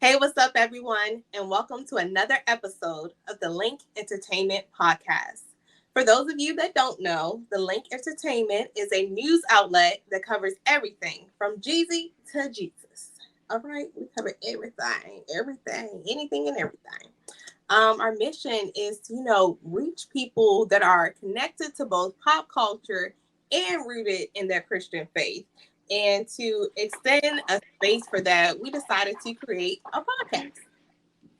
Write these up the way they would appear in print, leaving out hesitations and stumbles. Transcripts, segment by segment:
Hey, what's up, everyone, and welcome to another episode of the Link Entertainment Podcast. For those of you that don't know, the Link Entertainment is a news outlet that covers everything from Jeezy to Jesus. All right, we cover everything, anything and everything. Our mission is to, reach people that are connected to both pop culture and rooted in their Christian faith. And to extend a space for that, we decided to create a podcast.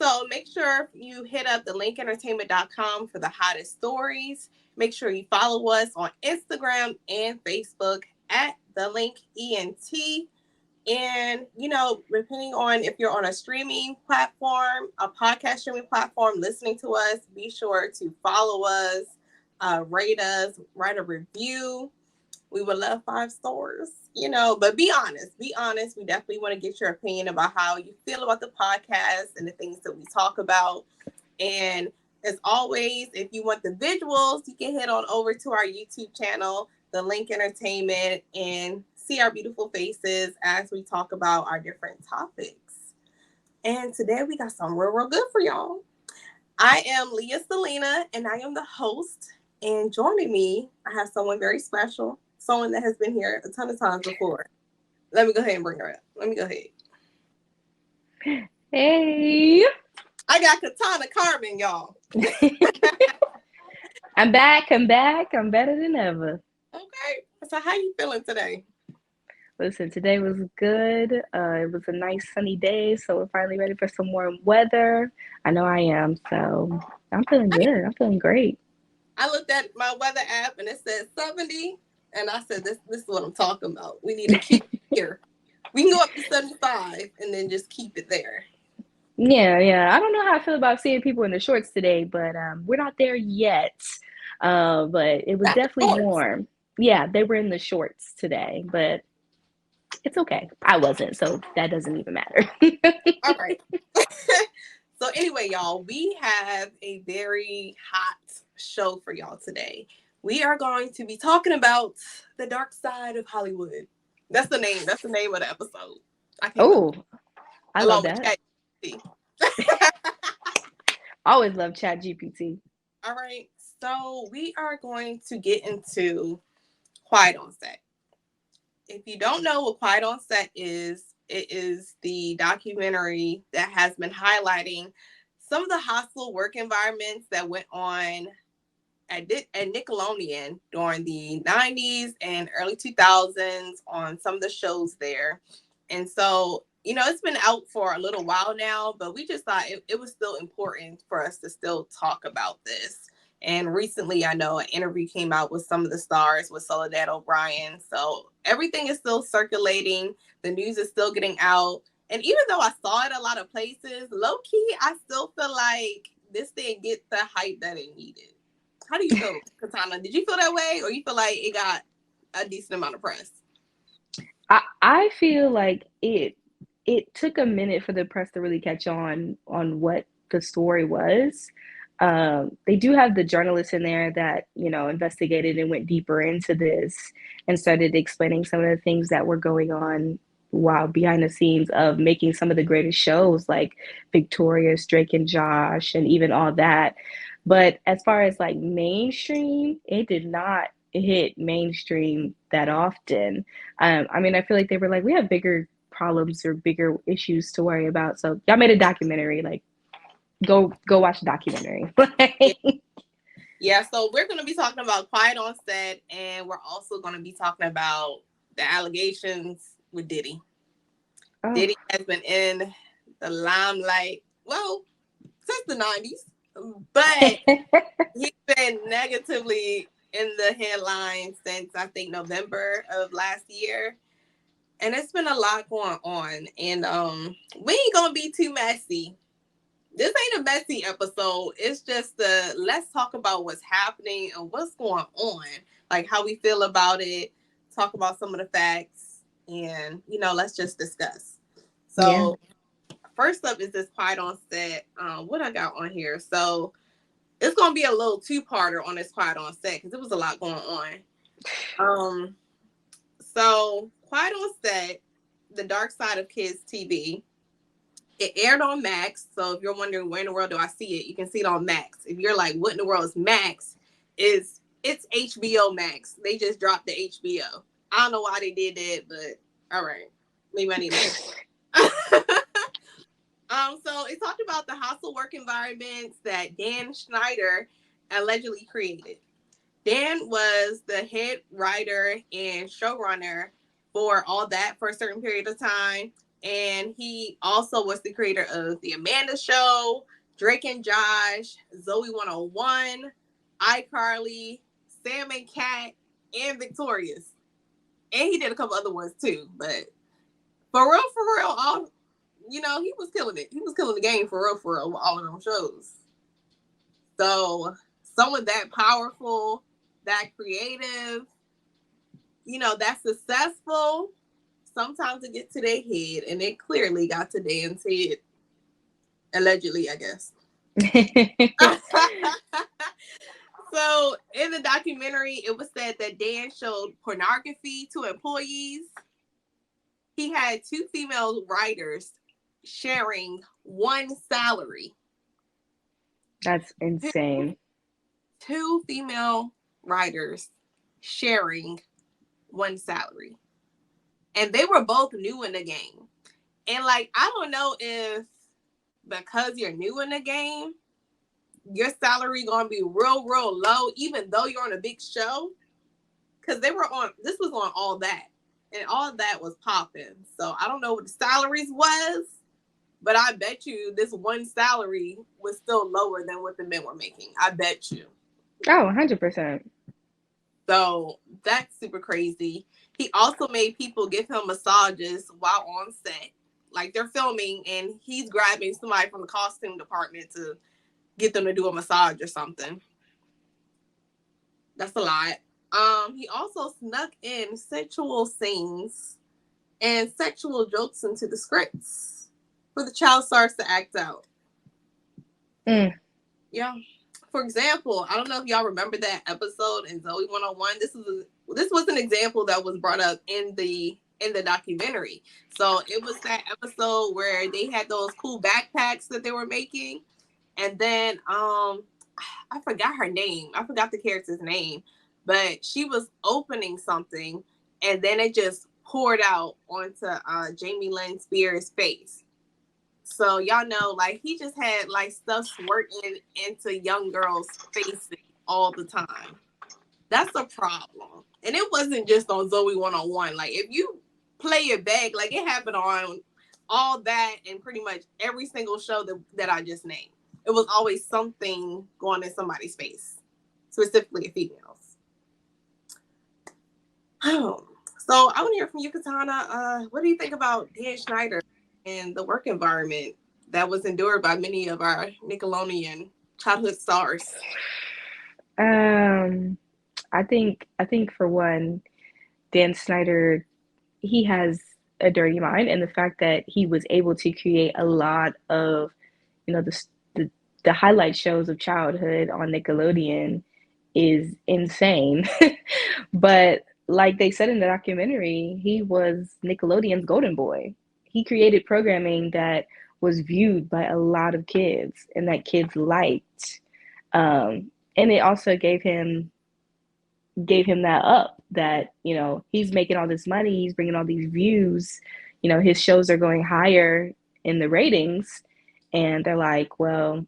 So make sure you hit up the linkentertainment.com for the hottest stories. Make sure you follow us on Instagram and Facebook at the link ENT. And, depending on if you're on a streaming platform, a podcast streaming platform, listening to us, be sure to follow us, rate us, write a review. We would love 5 stars, but be honest. Be honest. We definitely want to get your opinion about how you feel about the podcast and the things that we talk about. And as always, if you want the visuals, you can head on over to our YouTube channel, The Link Entertainment, and see our beautiful faces as we talk about our different topics. And today we got something real good for y'all. I am Leah Selena, and I am the host. And joining me, I have someone very special, someone that has been here a ton of times before. Let me go ahead and bring her up. Let me go ahead. Hey, I got Katana Carmen, y'all. I'm back. I'm back. I'm better than ever. Okay. So how you feeling today? Listen, today was good. It was a nice sunny day, so we're finally ready for some warm weather. I know I am, so I'm feeling good. I'm feeling great. I looked at my weather app and it said 70. And I said, this is what I'm talking about. We need to keep it here. We can go up to 75 and then just keep it there. Yeah. I don't know how I feel about seeing people in the shorts today, but we're not there yet. But it was Not the definitely shorts. warm. Yeah, they were in the shorts today, but it's okay. I wasn't, so that doesn't even matter. All right. So anyway, y'all, we have a very hot show for y'all today. We are going to be talking about the dark side of Hollywood. That's the name. That's the name of the episode. I came up Oh, I love along with that. Chat. Always love Chat GPT. All right. So we are going to get into Quiet on Set. If you don't know what Quiet on Set is, it is the documentary that has been highlighting some of the hostile work environments that went on at Nickelodeon during the 90s and early 2000s on some of the shows there. And so, it's been out for a little while now, but we just thought it was still important for us to still talk about this. And recently, I know an interview came out with some of the stars with Soledad O'Brien. So everything is still circulating. The news is still getting out. And even though I saw it a lot of places, low key, I still feel like this didn't get the hype that it needed. How do you feel, Katana? Did you feel that way, or you feel like it got a decent amount of press? I feel like it took a minute for the press to really catch on what the story was. They do have the journalists in there that investigated and went deeper into this and started explaining some of the things that were going on while behind the scenes of making some of the greatest shows like Victorious, Drake and Josh, and even all that. But as far as like mainstream, it did not hit mainstream that often. I mean, I feel like they were like, we have bigger problems or bigger issues to worry about. So y'all made a documentary. Like, go watch the documentary. Yeah, yeah. So we're going to be talking about Quiet on Set, and we're also going to be talking about the allegations with Diddy. Oh, Diddy has been in the limelight, well, since the 90s, but he's been negatively in the headlines since I think November of last year. And it's been a lot going on. And we ain't gonna be too messy. This ain't a messy episode. It's just let's talk about what's happening and what's going on, like how we feel about it, talk about some of the facts, and let's just discuss. yeah. So first up is this Quiet on Set. What I got on here. So it's gonna be a little two-parter on this Quiet on Set because it was a lot going on. Um, so Quiet on Set, the dark side of kids TV. It aired on Max. So if you're wondering where in the world do I see it, you can see it on Max. If you're like, what in the world is Max? It's HBO Max. They just dropped the HBO. I don't know why they did that, but all right. Maybe I need to pay. So it talked about the hostile work environments that Dan Schneider allegedly created. Dan was the head writer and showrunner for all that for a certain period of time. And he also was the creator of The Amanda Show, Drake and Josh, Zoe 101, iCarly, Sam and Cat, and Victorious. And he did a couple other ones too. But for real, all he was killing it. He was killing the game for real, with all of them shows. So someone that powerful, that creative, that's successful, sometimes it gets to their head, and it clearly got to Dan's head, allegedly, I guess. So in the documentary, it was said that Dan showed pornography to employees. He had two female writers sharing one salary. That's insane. Two female writers sharing one salary. And they were both new in the game. And like, I don't know if because you're new in the game, your salary gonna be real, real low, even though you're on a big show. Cause this was on All That. And All That was popping. So I don't know what the salaries was, but I bet you this one salary was still lower than what the men were making. I bet you. Oh, 100%. So that's super crazy. He also made people give him massages while on set. Like they're filming and he's grabbing somebody from the costume department to get them to do a massage or something. That's a lot. He also snuck in sexual scenes and sexual jokes into the scripts for the child stars to act out. Yeah. For example, I don't know if y'all remember that episode in Zoe 101. This was an example that was brought up in the documentary. So it was that episode where they had those cool backpacks that they were making, and then I forgot her name. I forgot the character's name, but she was opening something, and then it just poured out onto Jamie Lynn Spears' face. So y'all know, like he just had like stuff squirting into young girls' faces all the time. That's a problem. And it wasn't just on Zoe 101. Like if you play it back, like it happened on All That and pretty much every single show that I just named. It was always something going in somebody's face, specifically a female's. Oh, so I want to hear from you, Katana. What do you think about Dan Schneider and the work environment that was endured by many of our Nickelodeon childhood stars? I think for one, Dan Snyder, he has a dirty mind, and the fact that he was able to create a lot of, the the highlight shows of childhood on Nickelodeon is insane. But like they said in the documentary, he was Nickelodeon's golden boy. He created programming that was viewed by a lot of kids and that kids liked. And it also gave him that up that he's making all this money, he's bringing all these views, his shows are going higher in the ratings, and they're like, well,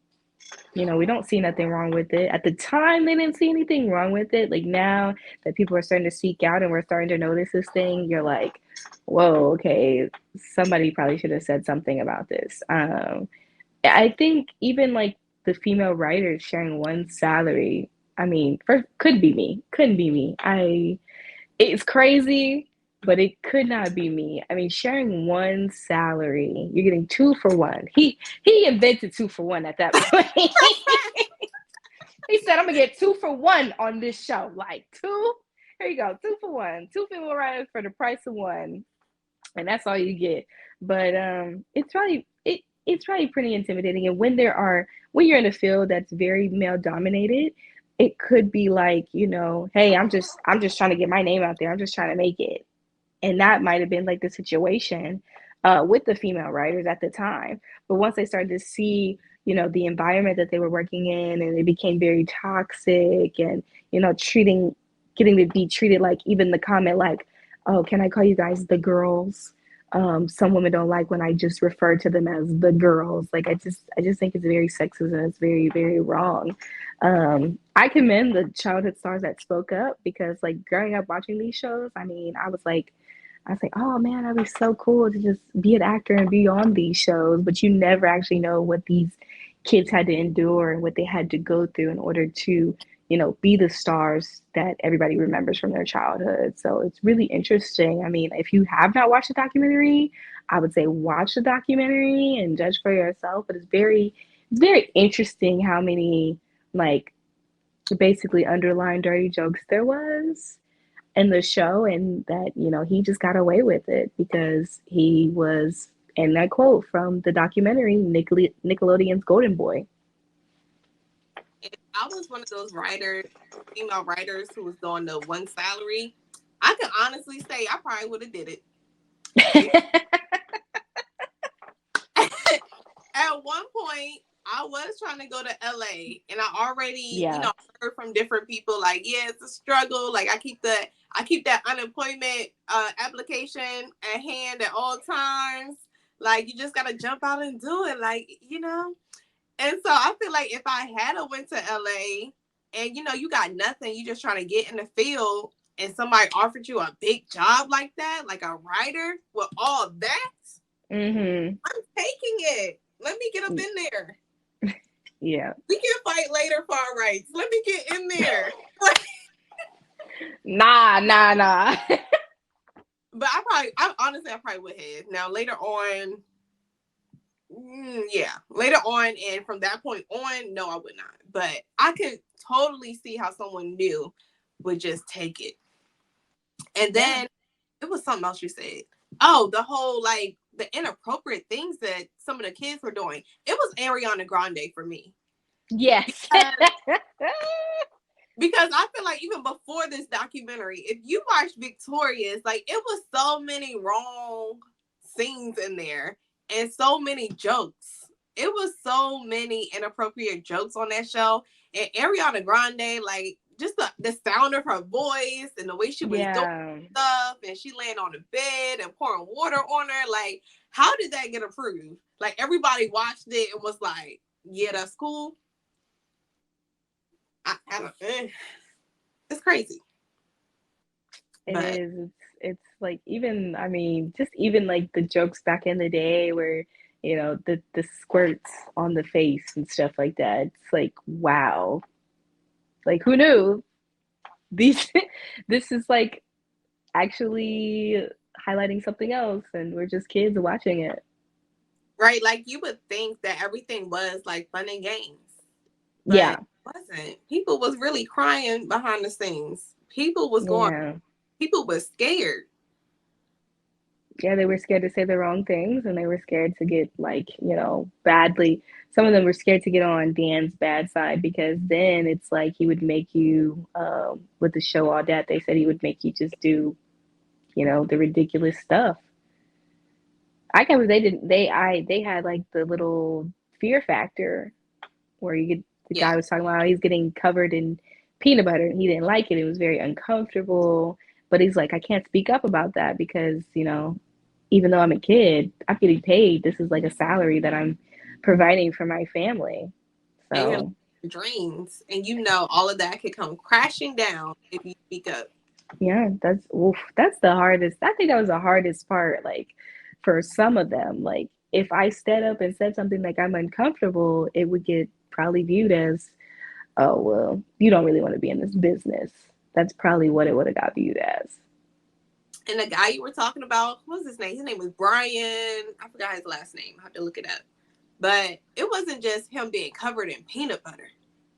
we don't see nothing wrong with it. At the time they didn't see anything wrong with it. Like now that people are starting to seek out and we're starting to notice this thing, you're like, whoa, okay, somebody probably should have said something about this. I think even like the female writers sharing one salary, I mean, first, could be me. Couldn't be me. It's crazy, but it could not be me. I mean, sharing one salary, you're getting two for one. He invented 2 for 1 at that point. He said, I'm gonna get 2 for 1 on this show. Like two, here you go, 2 for 1. Two female writers for the price of one. And that's all you get. But it's probably pretty intimidating. And when you're in a field that's very male dominated, it could be like, hey, I'm just trying to get my name out there. I'm just trying to make it. And that might have been like the situation. with the female writers at the time. But once they started to see, the environment that they were working in, and it became very toxic, and getting to be treated like, even the comment like, "Oh, can I call you guys the girls?" Some women don't like when I just refer to them as the girls. Like, I just think it's very sexist, and it's very, very wrong. I commend the childhood stars that spoke up, because, like, growing up watching these shows, I mean, I was like, oh man, that'd be so cool to just be an actor and be on these shows. But you never actually know what these kids had to endure and what they had to go through in order to, be the stars that everybody remembers from their childhood. So it's really interesting. I mean, if you have not watched the documentary, I would say watch the documentary and judge for yourself. But it's very interesting how many, like, basically underlying dirty jokes there was in the show, and that, he just got away with it because he was, and I quote from the documentary, Nickelodeon's golden boy. If I was one of those writers, female writers who was doing the one salary, I can honestly say I probably would have did it. At one point, I was trying to go to LA, and I already, Yeah. heard from different people like, yeah, it's a struggle. Like, I keep that unemployment application at hand at all times. Like, you just gotta jump out and do it. Like. And so I feel like if I had a went to LA, and you got nothing, you just trying to get in the field, and somebody offered you a big job like that, like a writer with all that, Mhm. I'm taking it. Let me get up in there. Yeah. We can fight later for our rights. Let me get in there. Nah, nah, nah. But I probably would have. Now later on, yeah, later on, and from that point on, no, I would not. But I could totally see how someone new would just take it. And Yeah. then it was something else you said. Oh, the whole like the inappropriate things that some of the kids were doing. It was Ariana Grande for me. Yes. Because because I feel like even before this documentary, if you watch Victorious, like it was so many wrong scenes in there and so many jokes. It was so many inappropriate jokes on that show. And Ariana Grande, like just the sound of her voice and the way she was doing Yeah. stuff, and she laying on the bed and pouring water on her. Like, how did that get approved? Like everybody watched it and was like, yeah, that's cool. I don't, it's crazy. It But is. It's like, even, I mean, just even like the jokes back in the day where, the squirts on the face and stuff like that. It's like, wow. Like, who knew? These this is like actually highlighting something else, and we're just kids watching it. right, like you would think that everything was like fun and games, but Yeah. it wasn't. People was really crying behind the scenes. People was going. Yeah. People was scared. Yeah, they were scared to say the wrong things, and they were scared to get, like, badly. Some of them were scared to get on Dan's bad side, because then it's like he would make you, with the show All That, they said he would make you just do, the ridiculous stuff. I can't believe they had like the little fear factor where the Yeah, guy was talking about how he's getting covered in peanut butter, and he didn't like it. It was very uncomfortable. But he's like, I can't speak up about that because, even though I'm a kid, I'm getting paid. This is like a salary that I'm providing for my family. and your So, dreams, and all of that could come crashing down if you speak up. yeah, that's the hardest. I think that was the hardest part. Like, for some of them, like, if I stood up and said something like I'm uncomfortable, it would get probably viewed as, oh, well, you don't really want to be in this business. That's probably what it would have got viewed as. And the guy you were talking about, what was his name? His name was Brian. I forgot his last name. I have to look it up. But it wasn't just him being covered in peanut butter.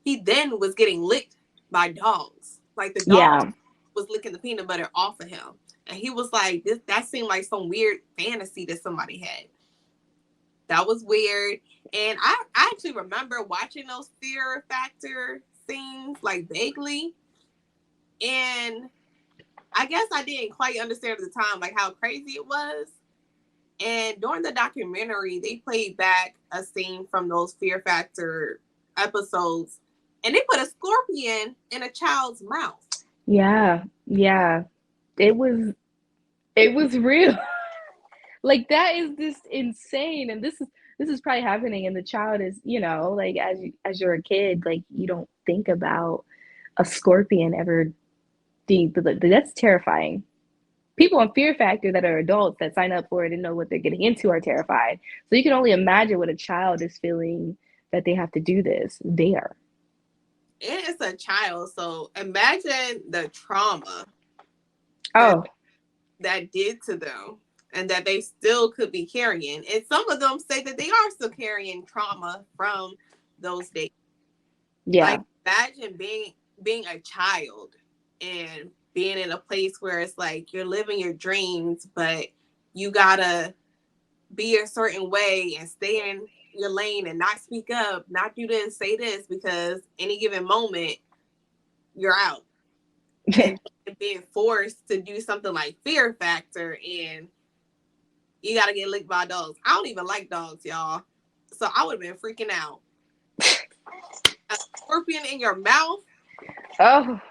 He then was getting licked by dogs. Like the dog Yeah. was licking the peanut butter off of him. And he was like, this that seemed like some weird fantasy that somebody had. That was weird. And I actually remember watching those fear factor scenes like vaguely. And I guess I didn't quite understand at the time like how crazy it was. And during the documentary, they played back a scene from those Fear Factor episodes, and they put a scorpion in a child's mouth. Yeah, yeah. It was it was real. Like that is just insane, and this is probably happening, and the child is, like as you're a kid, like you don't think about a scorpion ever being, but that's terrifying. People on Fear Factor that are adults that sign up for it and know what they're getting into are terrified. So you can only imagine what a child is feeling that they have to do this there. And it's a child, so imagine the trauma that Oh, that did to them and that they still could be carrying. And some of them say that they are still carrying trauma from those days. Like yeah. imagine being a child and being in a place where it's like you're living your dreams, but you gotta be a certain way and stay in your lane and not speak up, not do this, say this, because any given moment you're out. And being forced to do something like Fear Factor, and you gotta get licked by dogs. I don't even like dogs, y'all. So I would have been freaking out. A scorpion in your mouth. Oh,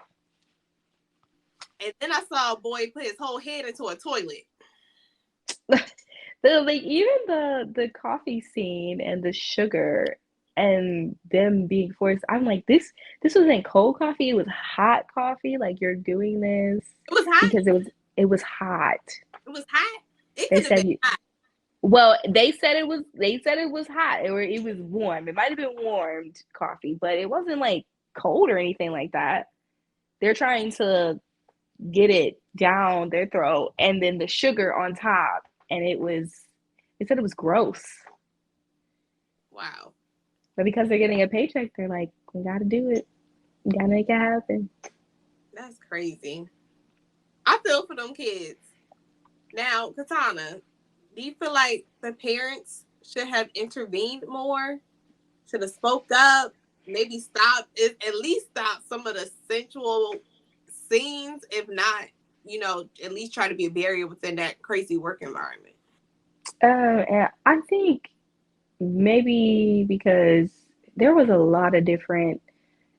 And then I saw a boy put his whole head into a toilet. like even the coffee scene and the sugar and them being forced. I'm like, this wasn't cold coffee, it was hot coffee. Like you're doing this It was hot. because it was hot. It was hot. It They could have been said you hot. Well, they said it was hot, or it was warm. It might have been warmed coffee, but it wasn't like cold or anything like that. They're trying to get it down their throat, and then the sugar on top, and they said it was gross. Wow. But because they're getting a paycheck, they're like, we gotta do it. We gotta make it happen. That's crazy. I feel for them kids. Now, Katana, do you feel like the parents should have intervened more? Should have spoke up? Maybe at least stop some of the sensual scenes, if not, at least try to be a barrier within that crazy work environment. And I think maybe because there was a lot of different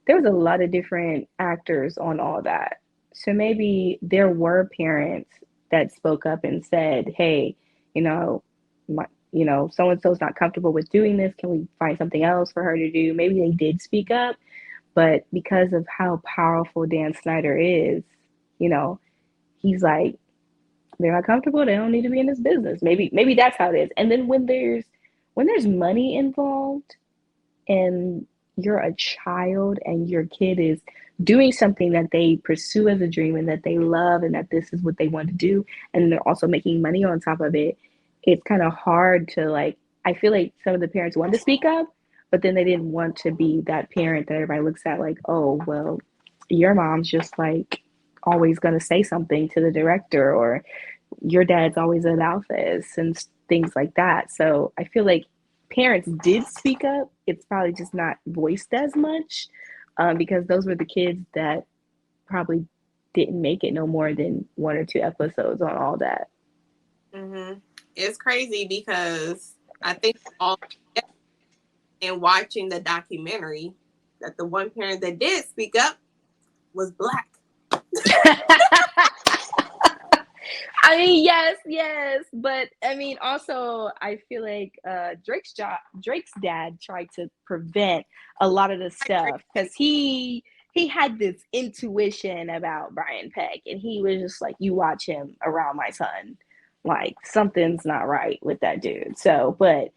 there was a lot of different actors on all that. So maybe there were parents that spoke up and said, "Hey, you know, so and so's not comfortable with doing this. Can we find something else for her to do?" Maybe they did speak up, but because of how powerful Dan Snyder is, you know, he's like, they're not comfortable. They don't need to be in this business. Maybe that's how it is. And then when there's money involved, and you're a child and your kid is doing something that they pursue as a dream and that they love and that this is what they want to do, and they're also making money on top of it, it's kind of hard to, like, I feel like some of the parents wanted to speak up, but then they didn't want to be that parent that everybody looks at like, oh well, your mom's just like always going to say something to the director, or your dad's always about this, and things like that. So I feel like parents did speak up. It's probably just not voiced as much, because those were the kids that probably didn't make it no more than one or two episodes on all that. Hmm. It's crazy because I think all in watching the documentary that the one parent that did speak up was black. I mean, yes, yes, but I mean, also, I feel like Drake's dad tried to prevent a lot of the I agree. stuff because he had this intuition about Brian Peck, and he was just like, "You watch him around my son, like something's not right with that dude." So, but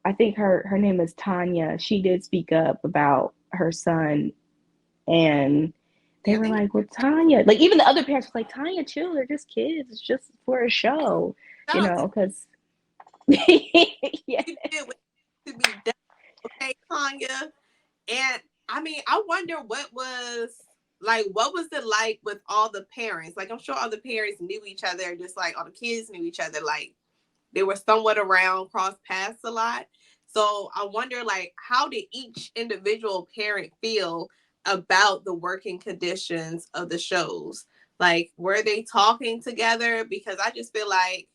I think her name is Tanya. She did speak up about her son, and they Yeah, were they like, "Well, Tanya," like even the other parents were like, "Tanya, chill. They're just kids. It's just for a show, no, because yeah, you did what to be done. Okay, Tanya. And I mean, I wonder what was it like with all the parents? Like, I'm sure all the parents knew each other, just like all the kids knew each other. Like, they were somewhat around, cross paths a lot. So I wonder, like, how did each individual parent feel about the working conditions of the shows? Like, were they talking together? Because I just feel like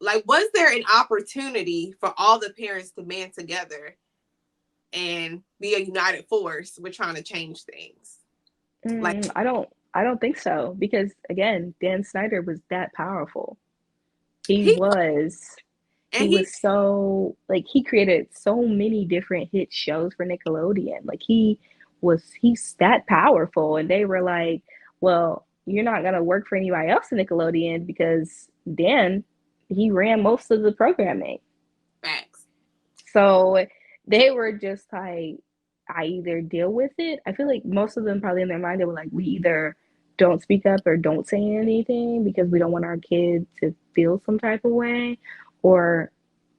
like, was there an opportunity for all the parents to band together and be a united force with trying to change things? Like, I don't think so, because again, Dan Snyder was that powerful. He he was and he he was so, like, he created so many different hit shows for Nickelodeon. Like, he's that powerful, and they were like, well, you're not gonna work for anybody else in Nickelodeon because Dan, he ran most of the programming. facts. So they were just like, I either deal with it. I feel like most of them probably in their mind, they were like, we either don't speak up or don't say anything because we don't want our kid to feel some type of way, or,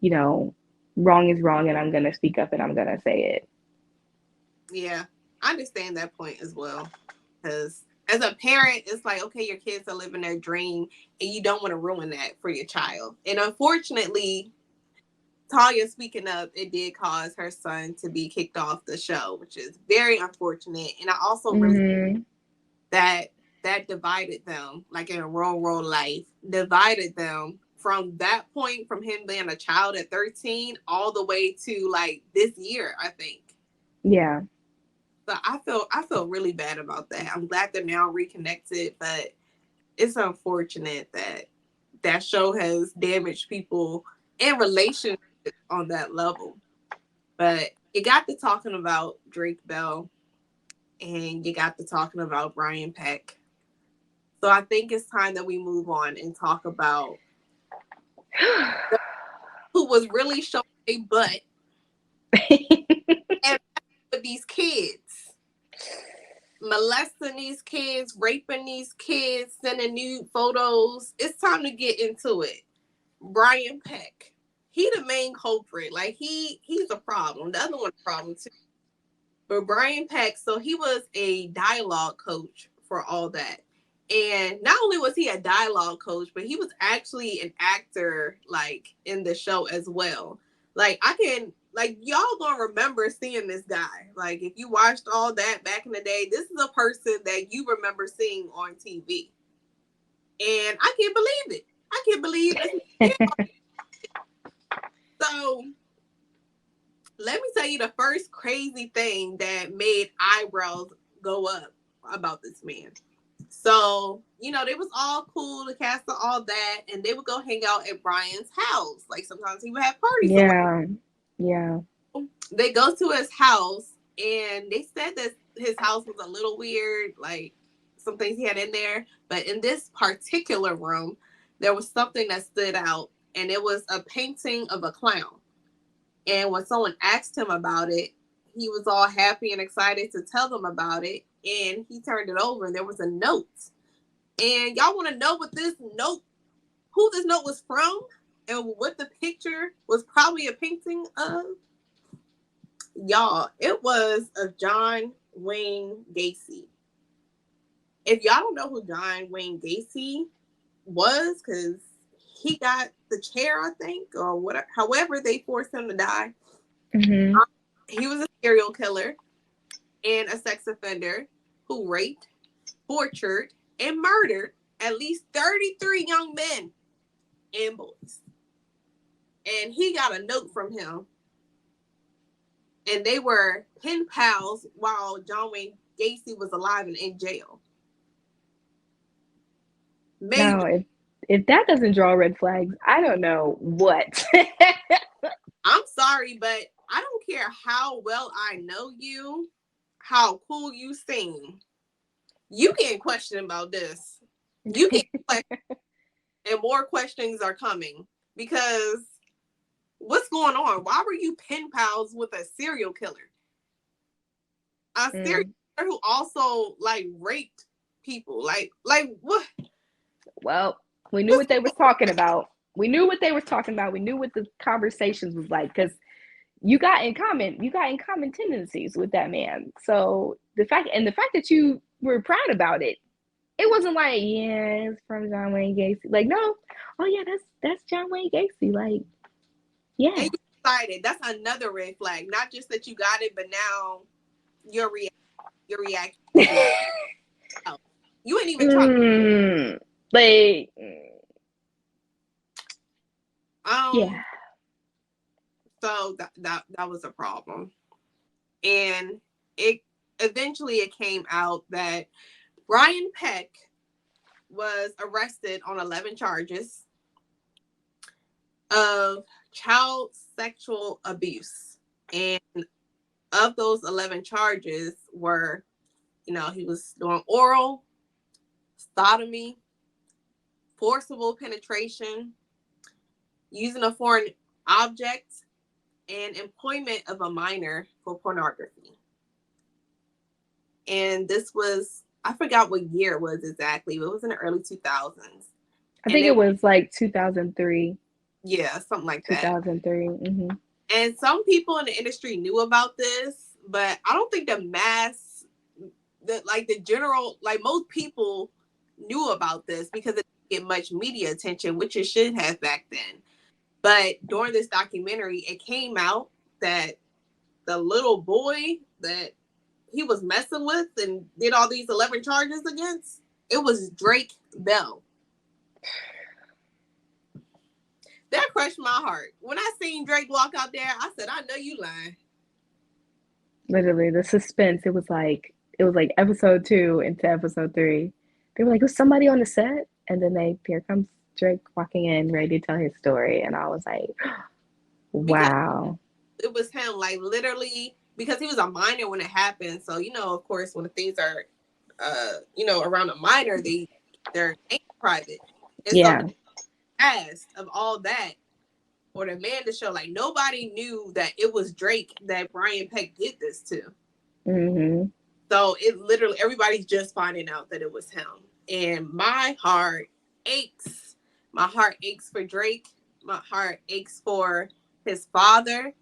you know, wrong is wrong and I'm going to speak up and I'm going to say it. Yeah, I understand that point as well. Because as a parent, it's like, okay, your kids are living their dream and you don't want to ruin that for your child. And unfortunately, Talia speaking up, it did cause her son to be kicked off the show, which is very unfortunate. And I also really Mm-hmm. that that divided them, like in real world life, divided them from that point, from him being a child at 13 all the way to like this year, I think. Yeah. So I feel really bad about that. I'm glad they're now reconnected, but it's unfortunate that that show has damaged people and relationships on that level. But you got to talking about Drake Bell and you got to talking about Brian Peck. So I think it's time that we move on and talk about who was really showing a butt and with these kids, molesting these kids, raping these kids, sending nude photos. It's time to get into it. Brian Peck, he the main culprit. Like he's a problem. The other one's a problem too. But Brian Peck, so he was a dialogue coach for all that. And not only was he a dialogue coach, but he was actually an actor like in the show as well. Like I can like y'all gonna remember seeing this guy. Like if you watched all that back in the day, this is a person that you remember seeing on TV. And I can't believe it. I can't believe it's so let me tell you the first crazy thing that made eyebrows go up about this man. So, they was all cool, the cast and all that, and they would go hang out at Brian's house. Like sometimes he would have parties or Yeah. Yeah. whatever. They go to his house and they said that his house was a little weird, like some things he had in there. But in this particular room, there was something that stood out, and it was a painting of a clown. And when someone asked him about it, he was all happy and excited to tell them about it. And he turned it over and there was a note. And y'all want to know what this note, who this note was from, and what the picture was probably a painting of? Y'all, it was of John Wayne Gacy. If y'all don't know who John Wayne Gacy was, because he got the chair, I think, or whatever, however they forced him to die. Mm-hmm. He was a serial killer and a sex offender who raped, tortured, and murdered at least 33 young men and boys. And he got a note from him, and they were pen pals while John Wayne Gacy was alive and in jail. Maybe. Now, if that doesn't draw red flags, I don't know what. I'm sorry, but I don't care how well I know you, how cool you seem. You can't question about this. You can't question, and more questions are coming because what's going on? Why were you pen pals with a serial killer? A serial Mm. killer who also like raped people. Like what? Well, we knew what they was talking about. We knew what they were talking about. We knew what the conversations was like, because you got in common tendencies with that man. So the fact that you were proud about it, it wasn't like, yeah, it's from John Wayne Gacy. Like, no, oh yeah, that's John Wayne Gacy. Like, And yeah. you excited. That's another red flag. Not just that you got it, but now your reaction to it. Oh, you ain't even trying. mm, like, Um, Yeah. so that was a problem, and it eventually it came out that Brian Peck was arrested on 11 charges of child sexual abuse, and of those 11 charges were, he was doing oral, sodomy, forcible penetration, using a foreign object, and employment of a minor for pornography. And this was, I forgot what year it was exactly, but it was in the early 2000s. I And think it it, was like 2003. yeah, something like that. 2003. And some people in the industry knew about this, but I don't think the general, like most people knew about this because it didn't get much media attention, which it should have back then. But during this documentary, it came out that the little boy that he was messing with and did all these 11 charges against, it was Drake Bell. That crushed my heart. When I seen Drake walk out there, I said, I know you lying. Literally, the suspense. It was like episode 2 into episode 3. They were like, "Was somebody on the set?" And then here comes Drake walking in, ready to tell his story, and I was like, Because "Wow." it was him, like literally, because he was a minor when it happened. So, of course, when the things are, around a minor, they're private. And so the Yeah. cast of all that, or the man to show, like nobody knew that it was Drake that Brian Peck did this to. Mhm. So it literally, everybody's just finding out that it was him. And my heart aches. My heart aches for Drake. My heart aches for his father.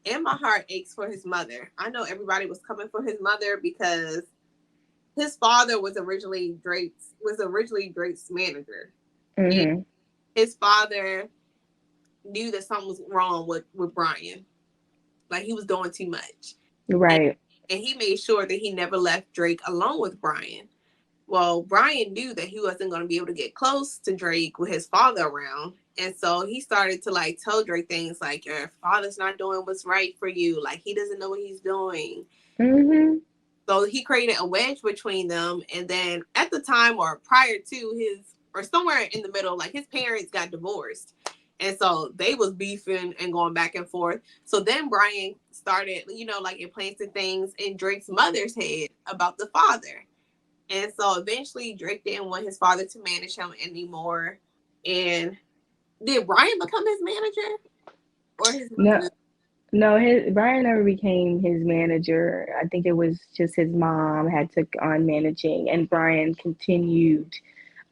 And my heart aches for his mother. I know everybody was coming for his mother because his father was originally Drake's manager. And Mhm. his father knew that something was wrong with Brian. Like he was doing too much. And, Right. and he made sure that he never left Drake alone with Brian. Well, Brian knew that he wasn't going to be able to get close to Drake with his father around. And so he started to like tell Drake things like, your father's not doing what's right for you. Like he doesn't know what he's doing. Mhm. So he created a wedge between them. And then at the time or prior to or somewhere in the middle, like his parents got divorced. And so they was beefing and going back and forth. So then Brian started, like implanting things in Drake's mother's head about the father. And so eventually Drake didn't want his father to manage him anymore. And did Brian become his manager or his No, mother? no, Brian never became his manager. I think it was just his mom had took on managing, and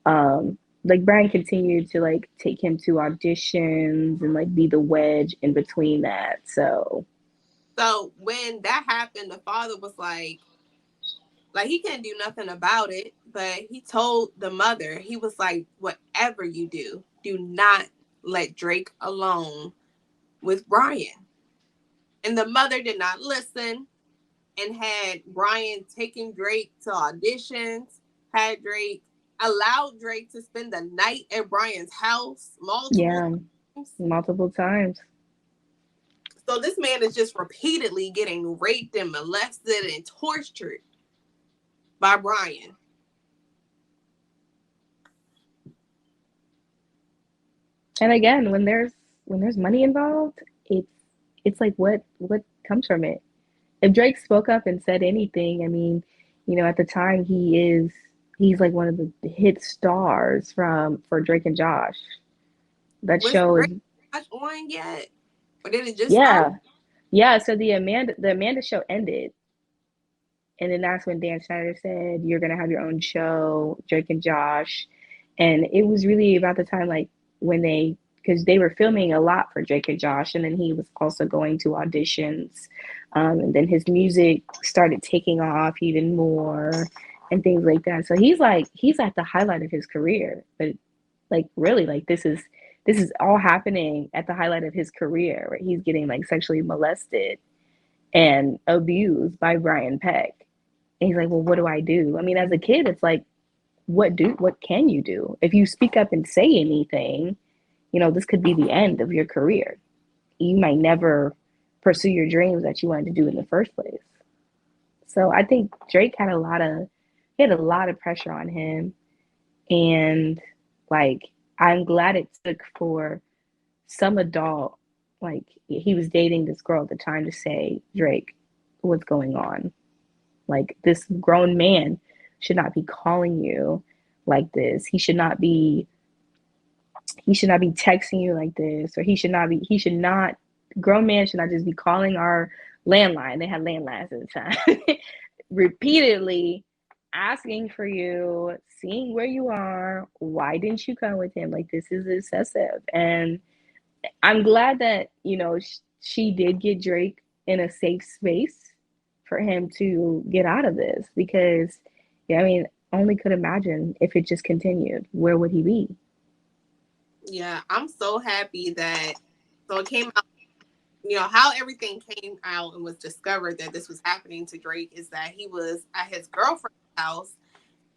um Brian continued to like take him to auditions and like be the wedge in between that. So So when that happened, the father was like he couldn't do nothing about it, but he told the mother, he was like, whatever you do not let Drake alone with Brian. And the mother did not listen and had Brian taking Drake to auditions, had Drake allowed Drake to spend the night at Brian's house multiple yeah, times. multiple times. So this man is just repeatedly getting raped and molested and tortured by Brian. And again, when there's money involved, it's like what comes from it. If Drake spoke up and said anything, I mean, at the time he's like one of the hit stars for Drake and Josh. That Was show is Drake not on yet? Or did it just start? yeah. Yeah, so the Amanda show ended, and then that's when Dan Schneider said, "You're gonna have your own show, Drake and Josh," and it was really about the time like when because they were filming a lot for Drake and Josh, and then he was also going to auditions, and then his music started taking off even more, and things like that. So he's at the highlight of his career, but like really like this is all happening at the highlight of his career, where he's getting like sexually molested and abused by Brian Peck. And he's like, well, what do I do? I mean, as a kid, it's like, what can you do? If you speak up and say anything, this could be the end of your career. You might never pursue your dreams that you wanted to do in the first place. So I think Drake had a lot of pressure on him, and like I'm glad it took for some adult, like he was dating this girl at the time, to say, Drake, what's going on? Like, this grown man should not be calling you like this. He should not be texting you like this, or he should not grown man should not just be calling our landline. They had landlines at the time. Repeatedly asking for you, seeing where you are. Why didn't you come with him? Like, this is excessive. And I'm glad that, she did get Drake in a safe space for him to get out of this, because, yeah, I mean, only could imagine if it just continued. Where would he be? Yeah, I'm so happy that so it came out. How everything came out and was discovered that this was happening to Drake is that he was at his girlfriend's house,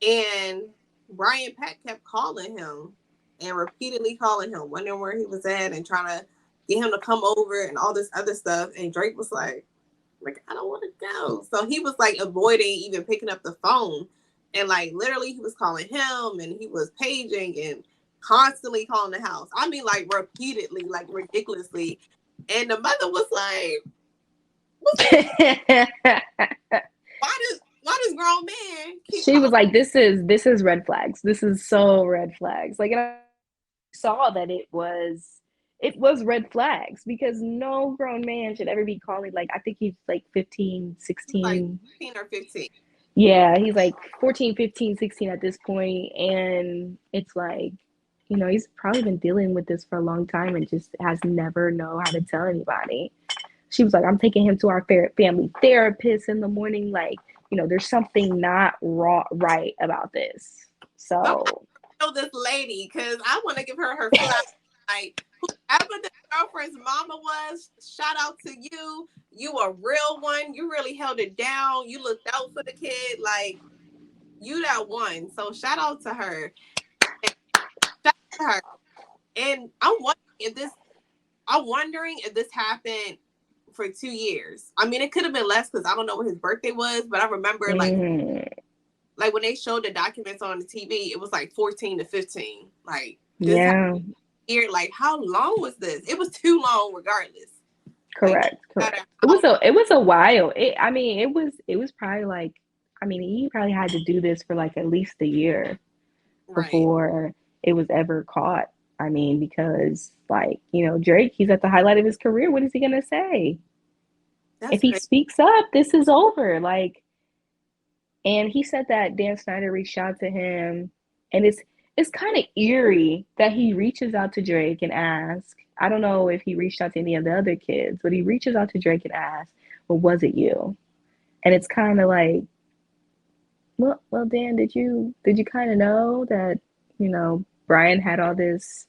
and Brian Peck kept calling him and repeatedly calling him, wondering where he was at and trying to get him to come over and all this other stuff. And Drake was like, I don't want to go. So he was like avoiding even picking up the phone. And like literally he was calling him and he was paging and constantly calling the house. I mean, like repeatedly, like ridiculously. And the mother was like, why does grown man keep She calling? was like, this is red flags. This is so red flags. Like, and I saw that it was red flags, because no grown man should ever be calling. Like, I think he's like 15, He was like 16. 15 or 15. Yeah, he's like 14, 15, 16 at this point. And it's like, he's probably been dealing with this for a long time and just has never know how to tell anybody. She was like, I'm taking him to our family therapist in the morning. Like, there's something not right about this. Somebody So, know this lady because I want to give her flowers. Like whoever the girlfriend's mama was, shout out to you. You a real one. You really held it down. You looked out for the kid. Like you that one. So shout out to her. And shout out to her. And I'm wondering if this happened for 2 years. I mean, it could have been less because I don't know what his birthday was, but I remember mm, like when they showed the documents on the TV, it was like 14 to 15. Like this yeah, here, like how long was this? It was too long, regardless. Like correct, no matter correct. It was a while. I mean, it was probably like, I mean, he probably had to do this for like at least a year right. before it was ever caught. I mean, because like, Drake, he's at the highlight of his career. What is he gonna say? That's If he crazy. speaks up, this is over. Like, and he said that Dan Snyder reached out to him, and it's kind of eerie that he reaches out to Drake and asks. I don't know if he reached out to any of the other kids, but he reaches out to Drake and asks, "Well, was it you?" And it's kind of like, well, Dan, did you kind of know that Brian had all this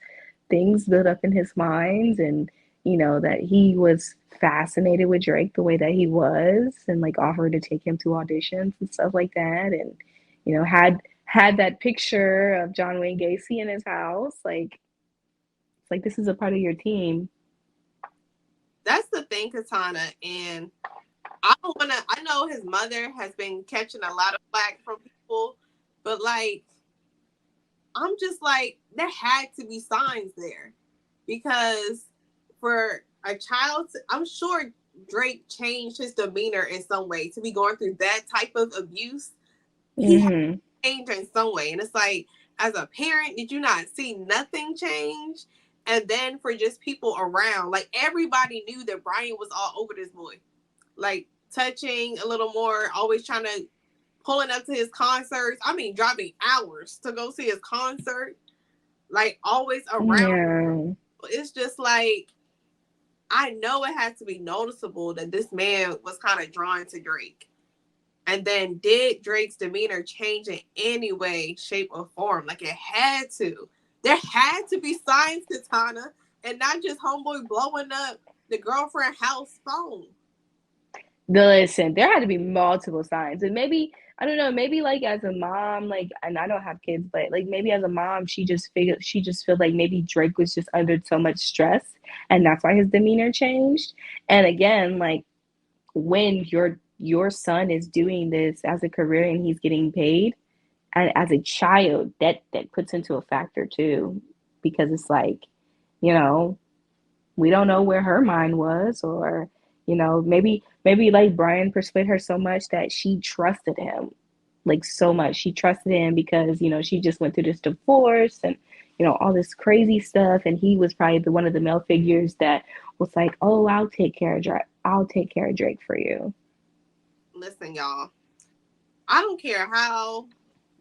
things built up in his mind, and that he was fascinated with Drake the way that he was, and like offered to take him to auditions and stuff like that, and had that picture of John Wayne Gacy in his house. Like, it's like, this is a part of your team. That's the thing, Katana. And I don't wanna I know his mother has been catching a lot of flack from people, but like I'm just like, there had to be signs there. Because for a child, I'm sure Drake changed his demeanor in some way to be going through that type of abuse. He had Hmm. to change in some way. And it's like, as a parent, did you not see nothing change? And then for just people around, like everybody knew that Brian was all over this boy. Like touching a little more, always trying to pulling up to his concerts. I mean, driving hours to go see his concert. Like always around. Yeah. It's just like I know it has to be noticeable that this man was kind of drawn to Drake. And then did Drake's demeanor change in any way, shape, or form? Like it had to. There had to be signs, Katana, and not just homeboy blowing up the girlfriend house phone. Listen, there had to be multiple signs, and I don't know, maybe like as a mom, like, and I don't have kids, but like maybe as a mom, she just feels like maybe Drake was just under so much stress, and that's why his demeanor changed. And again, like when your son is doing this as a career and he's getting paid, and as a child, that puts into a factor too, because it's like, you know, we don't know where her mind was, or maybe like Brian persuaded her so much that she trusted him, like so much she trusted him because she just went through this divorce and all this crazy stuff, and he was probably the one of the male figures that was like, oh, I'll take care of Drake for you. Listen, y'all, I don't care how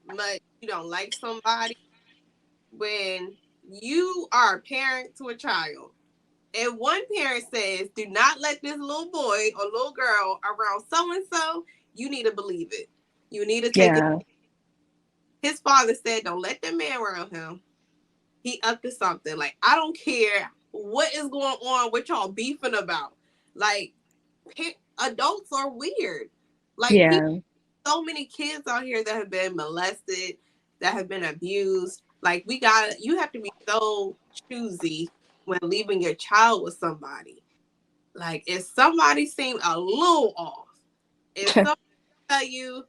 much you don't like somebody, when you are a parent to a child and one parent says, do not let this little boy or little girl around so and so, you need to believe it. You need to take it. Yeah, His father said, don't let that man around him. He up to something. Like, I don't care what is going on, what y'all beefing about. Like, adults are weird. Like, people, yeah, so many kids out here that have been molested, that have been abused. Like, you have to be so choosy when leaving your child with somebody. Like, if somebody seemed a little off, if somebody tell you,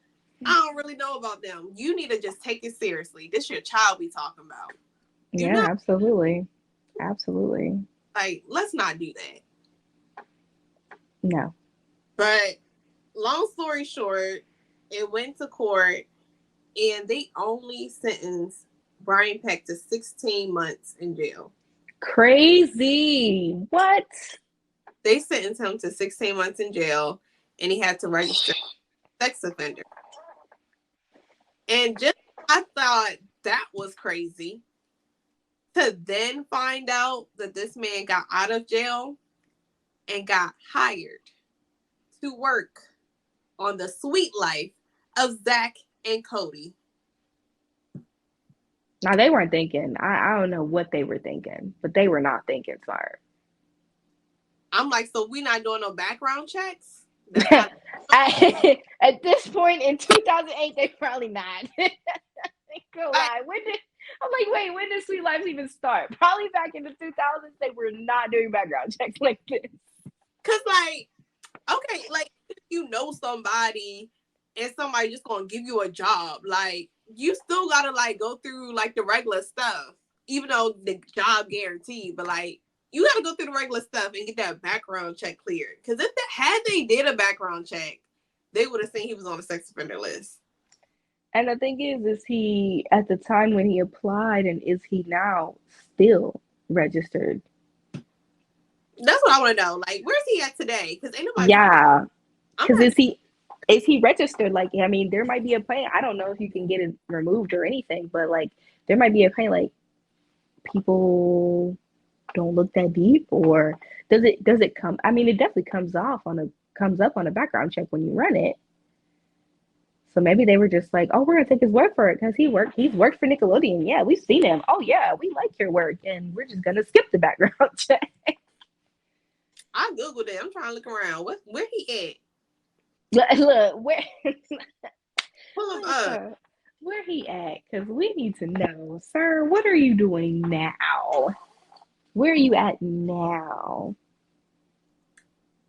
I don't really know about them, you need to just take it seriously. This your child we talking about. Do yeah, not, absolutely, absolutely. like, let's not do that. No. But long story short, it went to court and they only sentenced Brian Peck to 16 months in jail. Crazy. What? They sentenced him to 16 months in jail and he had to register as a sex offender. And just, I thought that was crazy to then find out that this man got out of jail and got hired to work on the sweet life of Zach and Cody. Now they weren't thinking. I don't know what they were thinking, but they were not thinking smart. I'm like, so we not doing no background checks? That's not. At this point in 2008, they probably not. Go Like, lie. I'm like, wait, when did Sweet Life even start? Probably back in the 2000s. They were not doing background checks like this. cause like, okay, like if you know somebody and somebody just gonna give you a job, like you still gotta like go through like the regular stuff, even though the job guaranteed. But like you gotta go through the regular stuff and get that background check cleared. Cause if had they did a background check, they would have seen he was on the sex offender list. And the thing is he at the time when he applied, and is he now still registered? That's what I want to know. Like, where's he at today? Because ain't nobody talking. Yeah, I'm because not. is he registered? Like, I mean, there might be a plan. I don't know if you can get it removed or anything, but like, there might be a plan. Like, people don't look that deep, or does it come? I mean, it definitely comes up on a background check when you run it. So maybe they were just like, oh, we're gonna take his word for it because he's worked for Nickelodeon. Yeah, we've seen him. Oh yeah, we like your work, and we're just gonna skip the background check. I googled it. I'm trying to look around. Where he at? Look, where Pull him Wait, up. sir, where he at? Because we need to know, sir. What are you doing now? Where are you at now?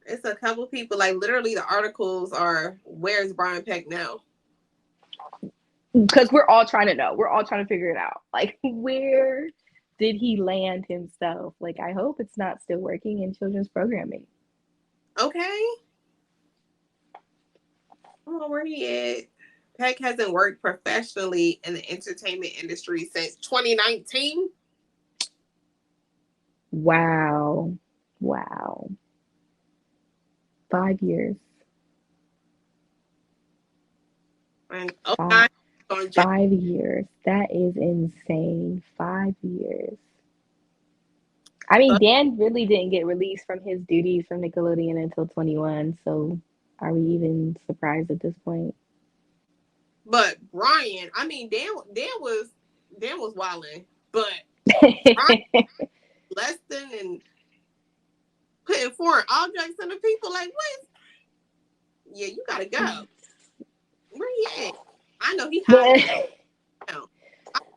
It's a couple people. Like literally, the articles are where's Brian Peck now? Because we're all trying to know. We're all trying to figure it out. Like, where did he land himself? Like, I hope it's not still working in children's programming. Okay, oh, where he at? Peck hasn't worked professionally in the entertainment industry since 2019. Wow. Wow. 5 years. And oh, Five, nine on jail. 5 years. That is insane. 5 years. I mean, But, Dan really didn't get released from his duties from Nickelodeon until 21. So are we even surprised at this point? but Brian, I mean, Dan was wilding, but Brian Leston and putting foreign objects in the people like what? Yeah, you gotta go. Where he at? I know he hiding But now.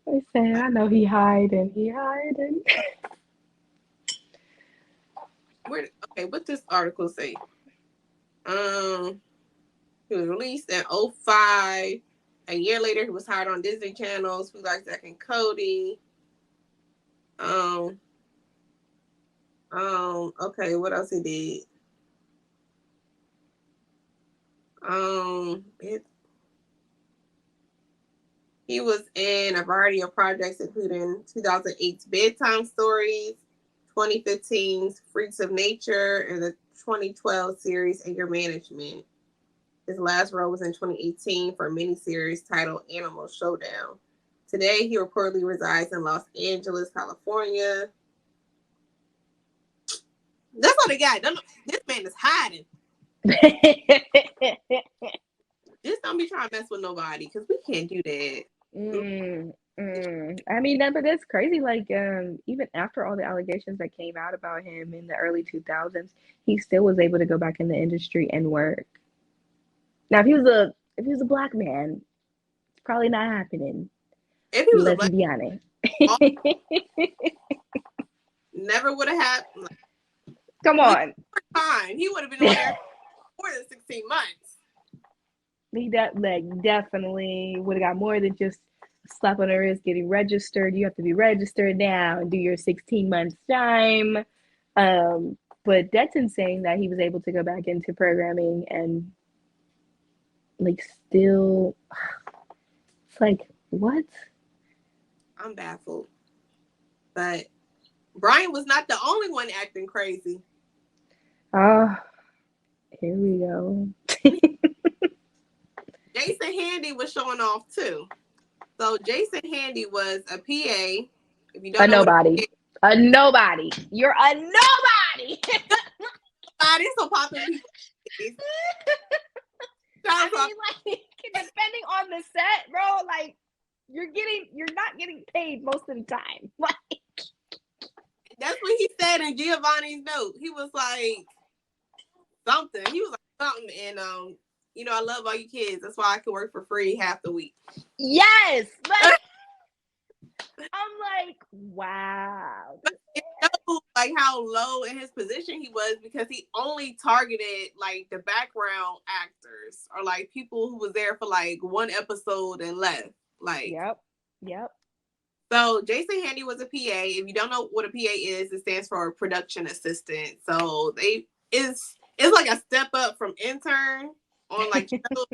I said, I know he hiding. Where? Okay, what this article say? Um, he was released in '05. A year later, he was hired on Disney Channel's Who Likes Zack and Cody. Um, okay, what else he did? It, he was in a variety of projects, including 2008's Bedtime Stories, 2015's Freaks of Nature, and the 2012 series Anger Management. His last role was in 2018 for a miniseries titled Animal Showdown. Today, he reportedly resides in Los Angeles, California. That's all they got. This man is hiding. Just don't be trying to mess with nobody because we can't do that. I mean, that, but that's crazy. Like, even after all the allegations that came out about him in the early 2000s, he still was able to go back in the industry and work. Now, if he was a black man, it's probably not happening. If he was a Let's black, be honest. never would have happened. Come We on. fine. He would have been on there more than 16 months. Like definitely would have got more than just a slap on the wrist getting registered. You have to be registered now and do your 16 months time. But that's insane that he was able to go back into programming and like still it's like what? I'm baffled. But Brian was not the only one acting crazy. Oh, here we go. Jason Handy was showing off too. So Jason Handy was a PA. If you A don't know what nobody. a A nobody. You're a nobody. PA is, so popular people. I mean, like, depending on the set, bro, like, you're not getting paid most of the time. Like, That's what he said in Giovanni's note. He was like something. He was like something, and I love all you kids. That's why I can work for free half the week. yes, like, I'm like, wow. It shows like how low in his position he was because he only targeted like the background actors or like people who was there for like one episode and left. Like, Yep, yep. so Jason Handy was a PA. If you don't know what a PA is, it stands for production assistant. So it's like a step up from intern on like shows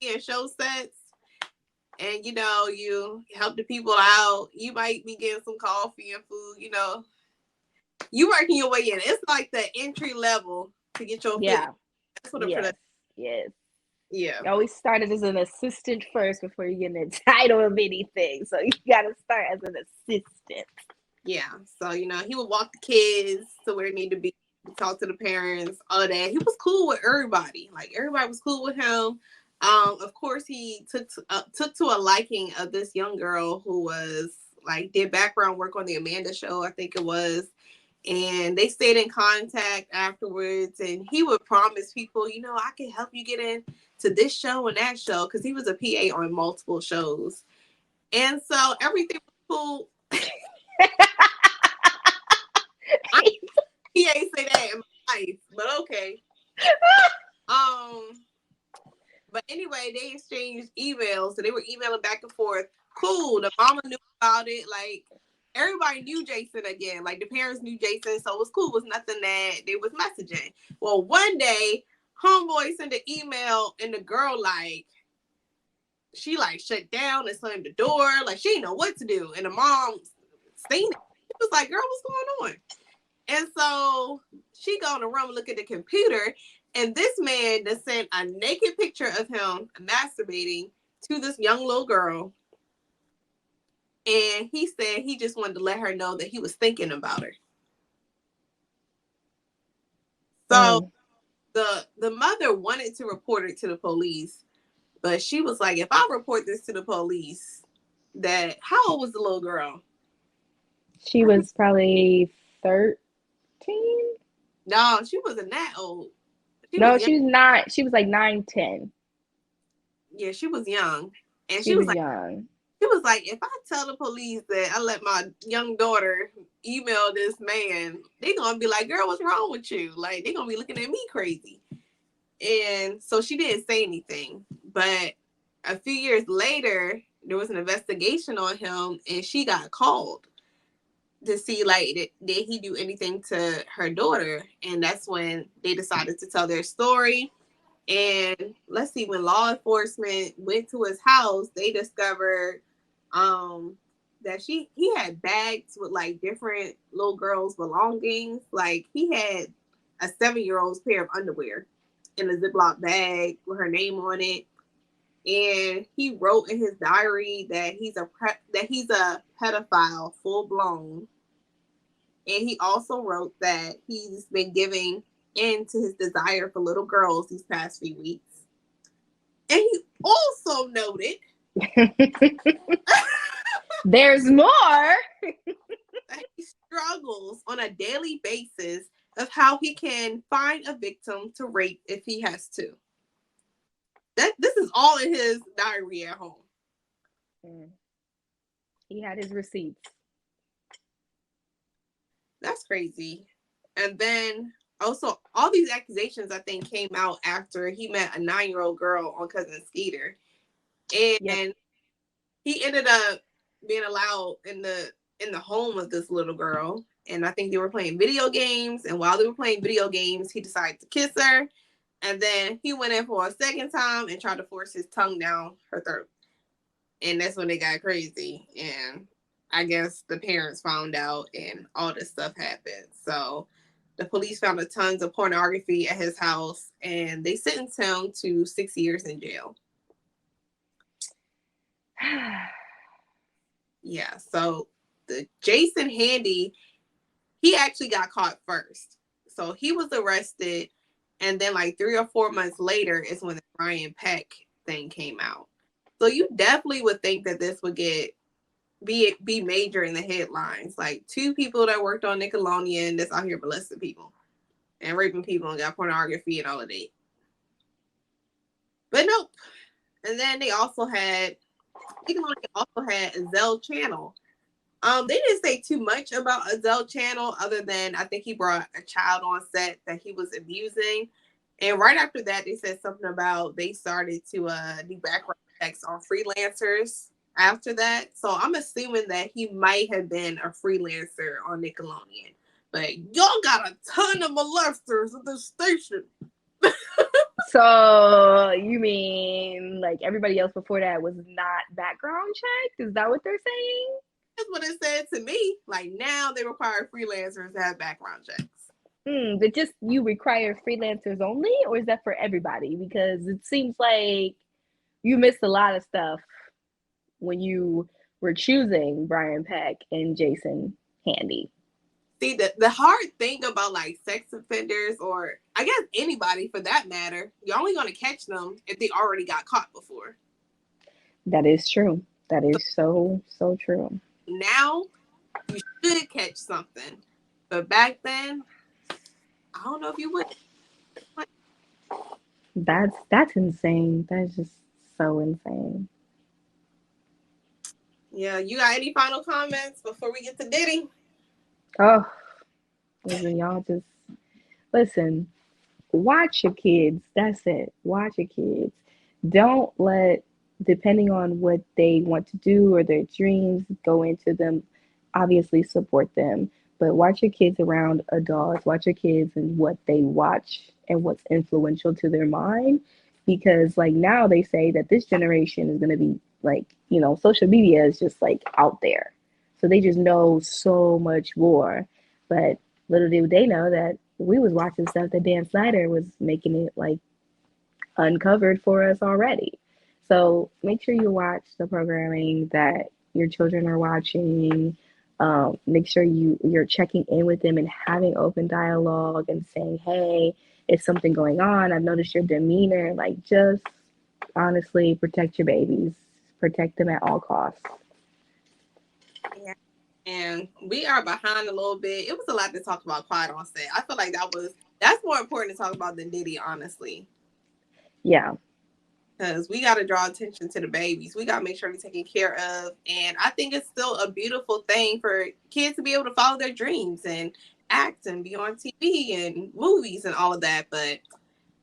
and show sets. And you help the people out. You might be getting some coffee and food. You working your way in. It's like the entry level to get your foot. Yeah, That's what a yes, production. yes. Yeah, You always started as an assistant first before you get a title of anything. So you gotta start as an assistant. yeah. So he would walk the kids to where they need to be, talk to the parents, all of that. He was cool with everybody. Like everybody was cool with him. Of course, he took to a liking of this young girl who was like did background work on the Amanda Show, I think it was, and they stayed in contact afterwards. And he would promise people, I can help you get in to this show and that show because he was a PA on multiple shows, and so everything was cool. I PA say that in my life, but okay. Um, But anyway, they exchanged emails, so they were emailing back and forth. Cool. The mama knew about it. Like everybody knew Jason again. Like the parents knew Jason, so it was cool. It was nothing that they was messaging. Well, one day, homeboy sent an email, and the girl she shut down and slammed the door. Like she didn't know what to do, and the mom seen it. It was like, "Girl, what's going on?" And so she go in the room and look at the computer, and this man just sent a naked picture of him masturbating to this young little girl. And he said he just wanted to let her know that he was thinking about her. So Mm. the mother wanted to report it to the police, but she was like, if I report this to the police, that how old was the little girl? She was probably 13. No, she wasn't that old. She was No, young. she was not. She was like 9, 10. Yeah, she was young, and She was young. she was like, if I tell the police that I let my young daughter email this man, they gonna be like, girl, what's wrong with you? Like, they gonna be looking at me crazy. And so she didn't say anything. But a few years later, there was an investigation on him, and she got called to see like did he do anything to her daughter. And that's when they decided to tell their story. And let's see, when law enforcement went to his house, they discovered um that he had bags with like different little girls' belongings. Like he had a 7-year-old's pair of underwear in a Ziploc bag with her name on it. And he wrote in his diary that he's a pedophile, full blown. And he also wrote that he's been giving in to his desire for little girls these past few weeks. And he also noted There's more. that he struggles on a daily basis of how he can find a victim to rape if he has to. That this is all in his diary at home. Mm. He had his receipts. That's crazy. And then also all these accusations I think came out after he met a 9-year-old girl on Cousin Skeeter. Yep. And he ended up being allowed in the home of this little girl. And I think they were playing video games. And while they were playing video games, he decided to kiss her. And then he went in for a second time and tried to force his tongue down her throat. And that's when they got crazy. And I guess the parents found out and all this stuff happened. So the police found a tons of pornography at his house and they sentenced him to 6 years in jail. Yeah, so the Jason Handy, he actually got caught first. So he was arrested, and then like 3 or 4 months later is when the Brian Peck thing came out. So you definitely would think that this would be major in the headlines. Like two people that worked on Nickelodeon that's out here molesting people and raping people and got pornography and all of that. But nope. And then they also had Nickelodeon also had a Zell channel. They didn't say too much about Adele Channel other than I think he brought a child on set that he was abusing. And right after that, they said something about they started to do background checks on freelancers after that. So I'm assuming that he might have been a freelancer on Nickelodeon. But y'all got a ton of molesters at this station. So you mean like everybody else before that was not background checked? Is that what they're saying? That's what it said to me. Like now they require freelancers to have background checks. But just you require freelancers only, or is that for everybody? Because it seems like you missed a lot of stuff when you were choosing Brian Peck and Jason Handy. See, the hard thing about like sex offenders, or I guess anybody for that matter, you're only going to catch them if they already got caught before. That is true. That So is so true. now you should catch something. But back then, I don't know if you would. That's insane. That's just so insane. Yeah, you got any final comments before we get to Diddy? Oh, listen, y'all just listen. Watch your kids. That's it. Watch your kids. Don't let, depending on what they want to do or their dreams, go into them. Obviously, support them, but watch your kids around adults. Watch your kids and what they watch and what's influential to their mind. Because, like, now they say that this generation is going to be like, social media is just like out there. So they just know so much more. But little do they know that we was watching stuff that Dan Snyder was making it like uncovered for us already. So make sure you watch the programming that your children are watching. Make sure you're checking in with them and having open dialogue and saying, "Hey, is something going on? I've noticed your demeanor." Like, just honestly protect your babies. Protect them at all costs. Yeah. And we are behind a little bit. It was a lot to talk about quiet on set. I feel like that's more important to talk about than Diddy, honestly. Yeah, because we got to draw attention to the babies. We got to make sure they're taken care of. And I think it's still a beautiful thing for kids to be able to follow their dreams and act and be on TV and movies and all of that. But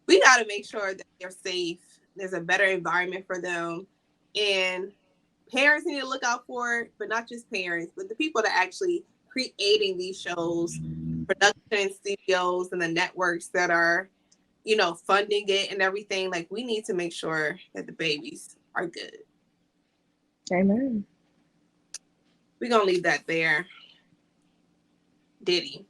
we got to make sure that they're safe. There's a better environment for them. And parents need to look out for it, but not just parents, but the people that actually creating these shows, production studios and the networks that are, funding it and everything. Like, we need to make sure that the babies are good. Amen. We're going to leave that there. Diddy.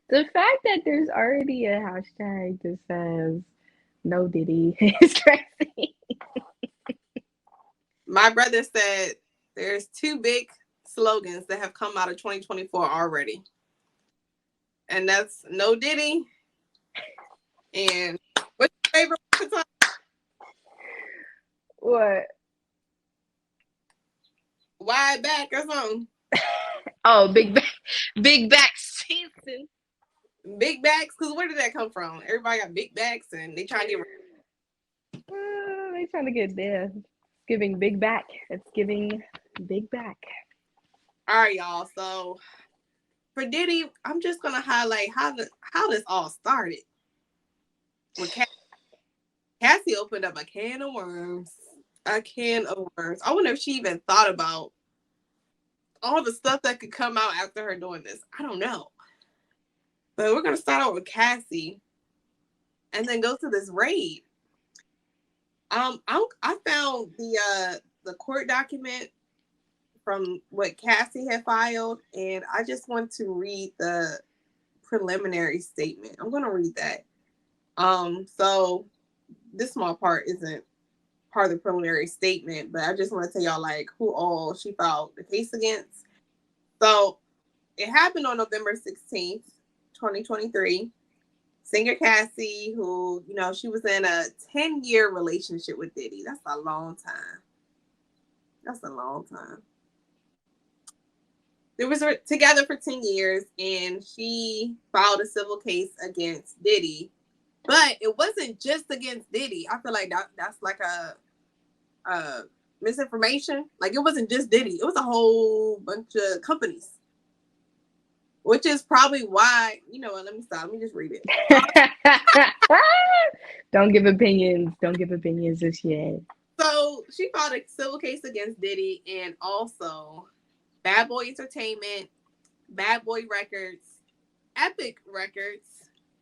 The fact that there's already a hashtag that says no Diddy is crazy. My brother said there's two big slogans that have come out of 2024 already. And that's no Diddy and what's your favorite one? What? Wide back or something. Oh, big back season. Big backs, because where did that come from? Everybody got big backs and they trying to get. They trying to get there. It's giving big back. It's giving big back. All right, y'all. So for Diddy, I'm just gonna highlight how this all started. When Cassie opened up a can of worms. A can of worms. I wonder if she even thought about all the stuff that could come out after her doing this. I don't know. But we're gonna start out with Cassie, and then go to this raid. I found the court document from what Cassie had filed, and I just want to read the preliminary statement. I'm gonna read that. So this small part isn't part of the preliminary statement, but I just want to tell y'all like who all she filed the case against. So it happened on November 16th, 2023. Singer Cassie, who, she was in a 10-year relationship with Diddy. That's a long time. That's a long time. They was together for 10 years, and she filed a civil case against Diddy. But it wasn't just against Diddy. I feel like that's like a misinformation. Like, it wasn't just Diddy. It was a whole bunch of companies. Which is probably why, let me stop. Let me just read it. Don't give opinions. Don't give opinions just yet. So she filed a civil case against Diddy and also Bad Boy Entertainment, Bad Boy Records, Epic Records,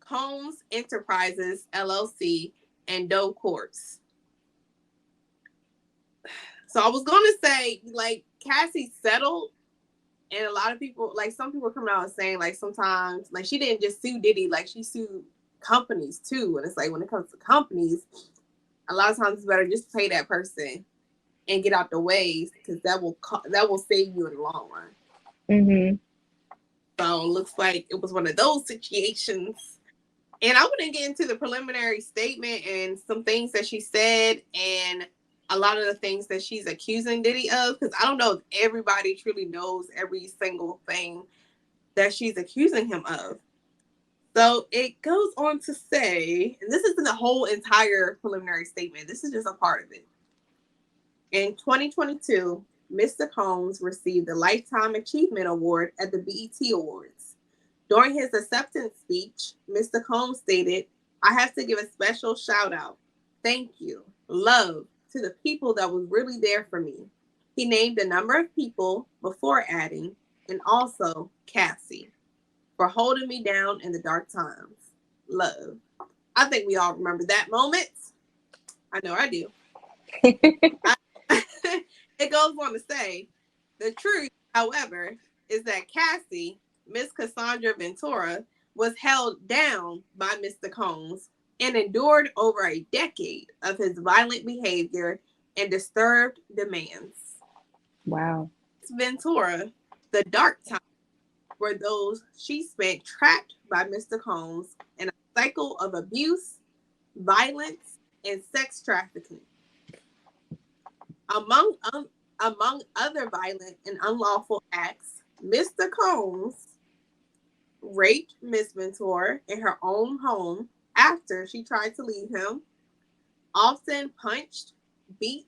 Combs Enterprises, LLC, and Doe Courts. So I was going to say, like, Cassie settled. And a lot of people, like, some people are coming out and saying, like, sometimes, like, she didn't just sue Diddy, like, she sued companies, too. And it's like, when it comes to companies, a lot of times it's better just to pay that person and get out the ways, because that will save you in the long run. Mm-hmm. So it looks like it was one of those situations. And I want to get into the preliminary statement and some things that she said and a lot of the things that she's accusing Diddy of, because I don't know if everybody truly knows every single thing that she's accusing him of. So it goes on to say, and this isn't the whole entire preliminary statement, this is just a part of it. In 2022, Mr. Combs received the Lifetime Achievement Award at the BET Awards. During his acceptance speech, Mr. Combs stated, "I have to give a special shout out. Thank you. Love to the people that was really there for me." He named a number of people before adding, and also Cassie, for holding me down in the dark times. Love. I think we all remember that moment. I know I do. It goes on to say, the truth, however, is that Cassie, Miss Cassandra Ventura, was held down by Mr. Combs and endured over a decade of his violent behavior and disturbed demands. Wow. Ventura, the dark times were those she spent trapped by Mr. Combs in a cycle of abuse, violence, and sex trafficking. Among other violent and unlawful acts, Mr. Combs raped Miss Ventura in her own home after she tried to leave him, often punched, beat,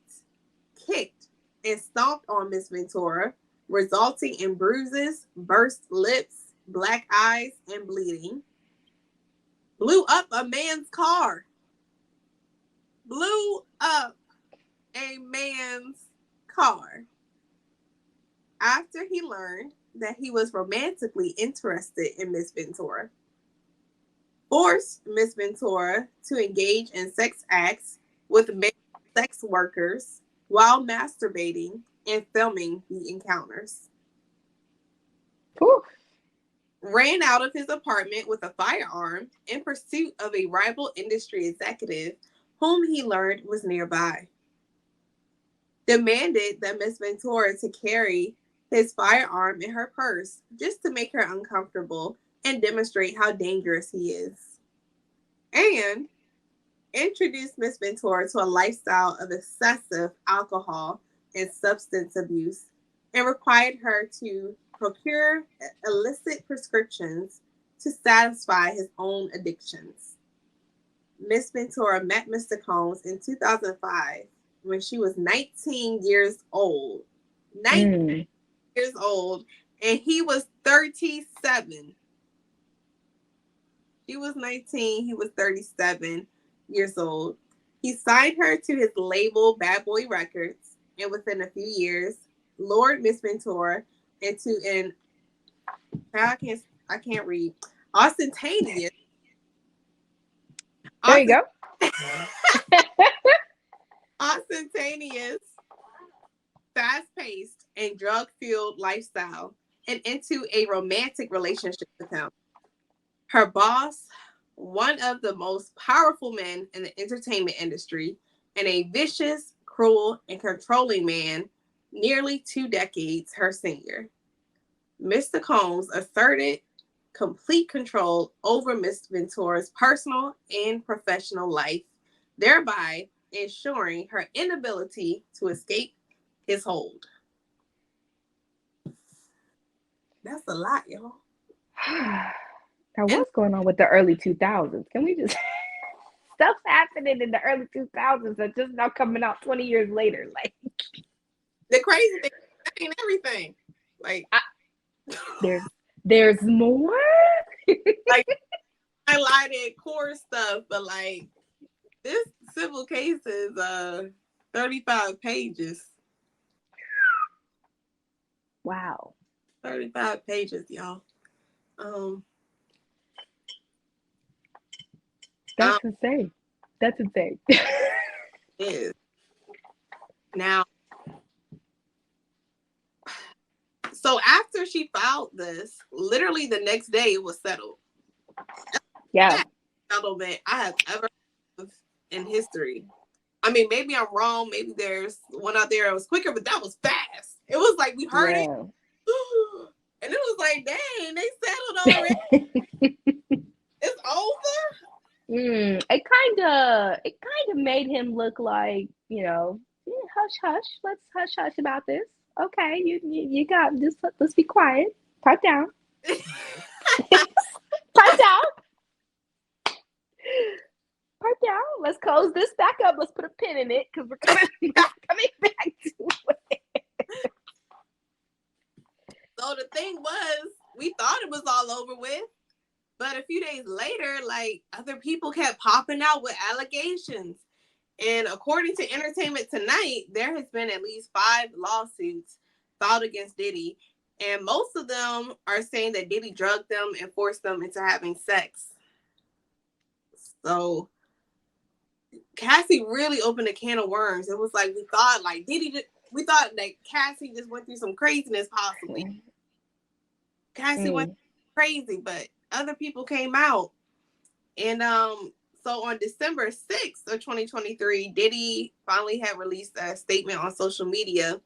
kicked, and stomped on Miss Ventura, resulting in bruises, burst lips, black eyes, and bleeding. Blew up a man's car. Blew up a man's car after he learned that he was romantically interested in Miss Ventura. Forced Miss Ventura to engage in sex acts with male sex workers while masturbating and filming the encounters. Whew. Ran out of his apartment with a firearm in pursuit of a rival industry executive whom he learned was nearby. Demanded that Miss Ventura to carry his firearm in her purse just to make her uncomfortable and demonstrate how dangerous he is. And introduced Miss Ventura to a lifestyle of excessive alcohol and substance abuse and required her to procure illicit prescriptions to satisfy his own addictions. Miss Ventura met Mr. Combs in 2005 when she was 19 years old. 19 Mm. years old, and he was 37. She was 19, he was 37 years old. He signed her to his label Bad Boy Records, and within a few years, lured Miss Ventura into an I can't read ostentatious There you go. ostentatious, fast-paced, and drug-fueled lifestyle, and into a romantic relationship with him. Her boss, one of the most powerful men in the entertainment industry, and a vicious, cruel, and controlling man, nearly 2 decades her senior. Mr. Combs asserted complete control over Miss Ventura's personal and professional life, thereby ensuring her inability to escape his hold. That's a lot, y'all. Now, And what's going on with the early 2000s? Can we just stuff's happening in the early 2000s that's just now coming out 20 years later? Like, the crazy thing, that ain't everything. Like, there's there's more. like highlighted core stuff, but like this civil case is 35 pages. Wow, 35 pages, y'all. Um, that's insane. That's insane. is now. So after she filed this, literally the next day it was settled. Yeah. That settlement I have ever heard of in history. I mean, maybe I'm wrong. Maybe there's one out there that was quicker, but that was fast. It was like we heard it, Yeah. and it was like, dang, they settled already. It's over. It kind of made him look like, yeah, hush hush. Let's hush hush about this. Okay, you got just let's be quiet. Pipe down. Pipe down. Pipe down. Let's close this back up. Let's put a pin in it because we're coming back to it. So the thing was, we thought it was all over with. But a few days later, like other people kept popping out with allegations. And according to Entertainment Tonight, there has been at least 5 lawsuits filed against Diddy. And most of them are saying that Diddy drugged them and forced them into having sex. So Cassie really opened a can of worms. It was like we thought that Cassie just went through some craziness possibly. Cassie went crazy, but other people came out. And so on December 6th of 2023, Diddy finally had released a statement on social media,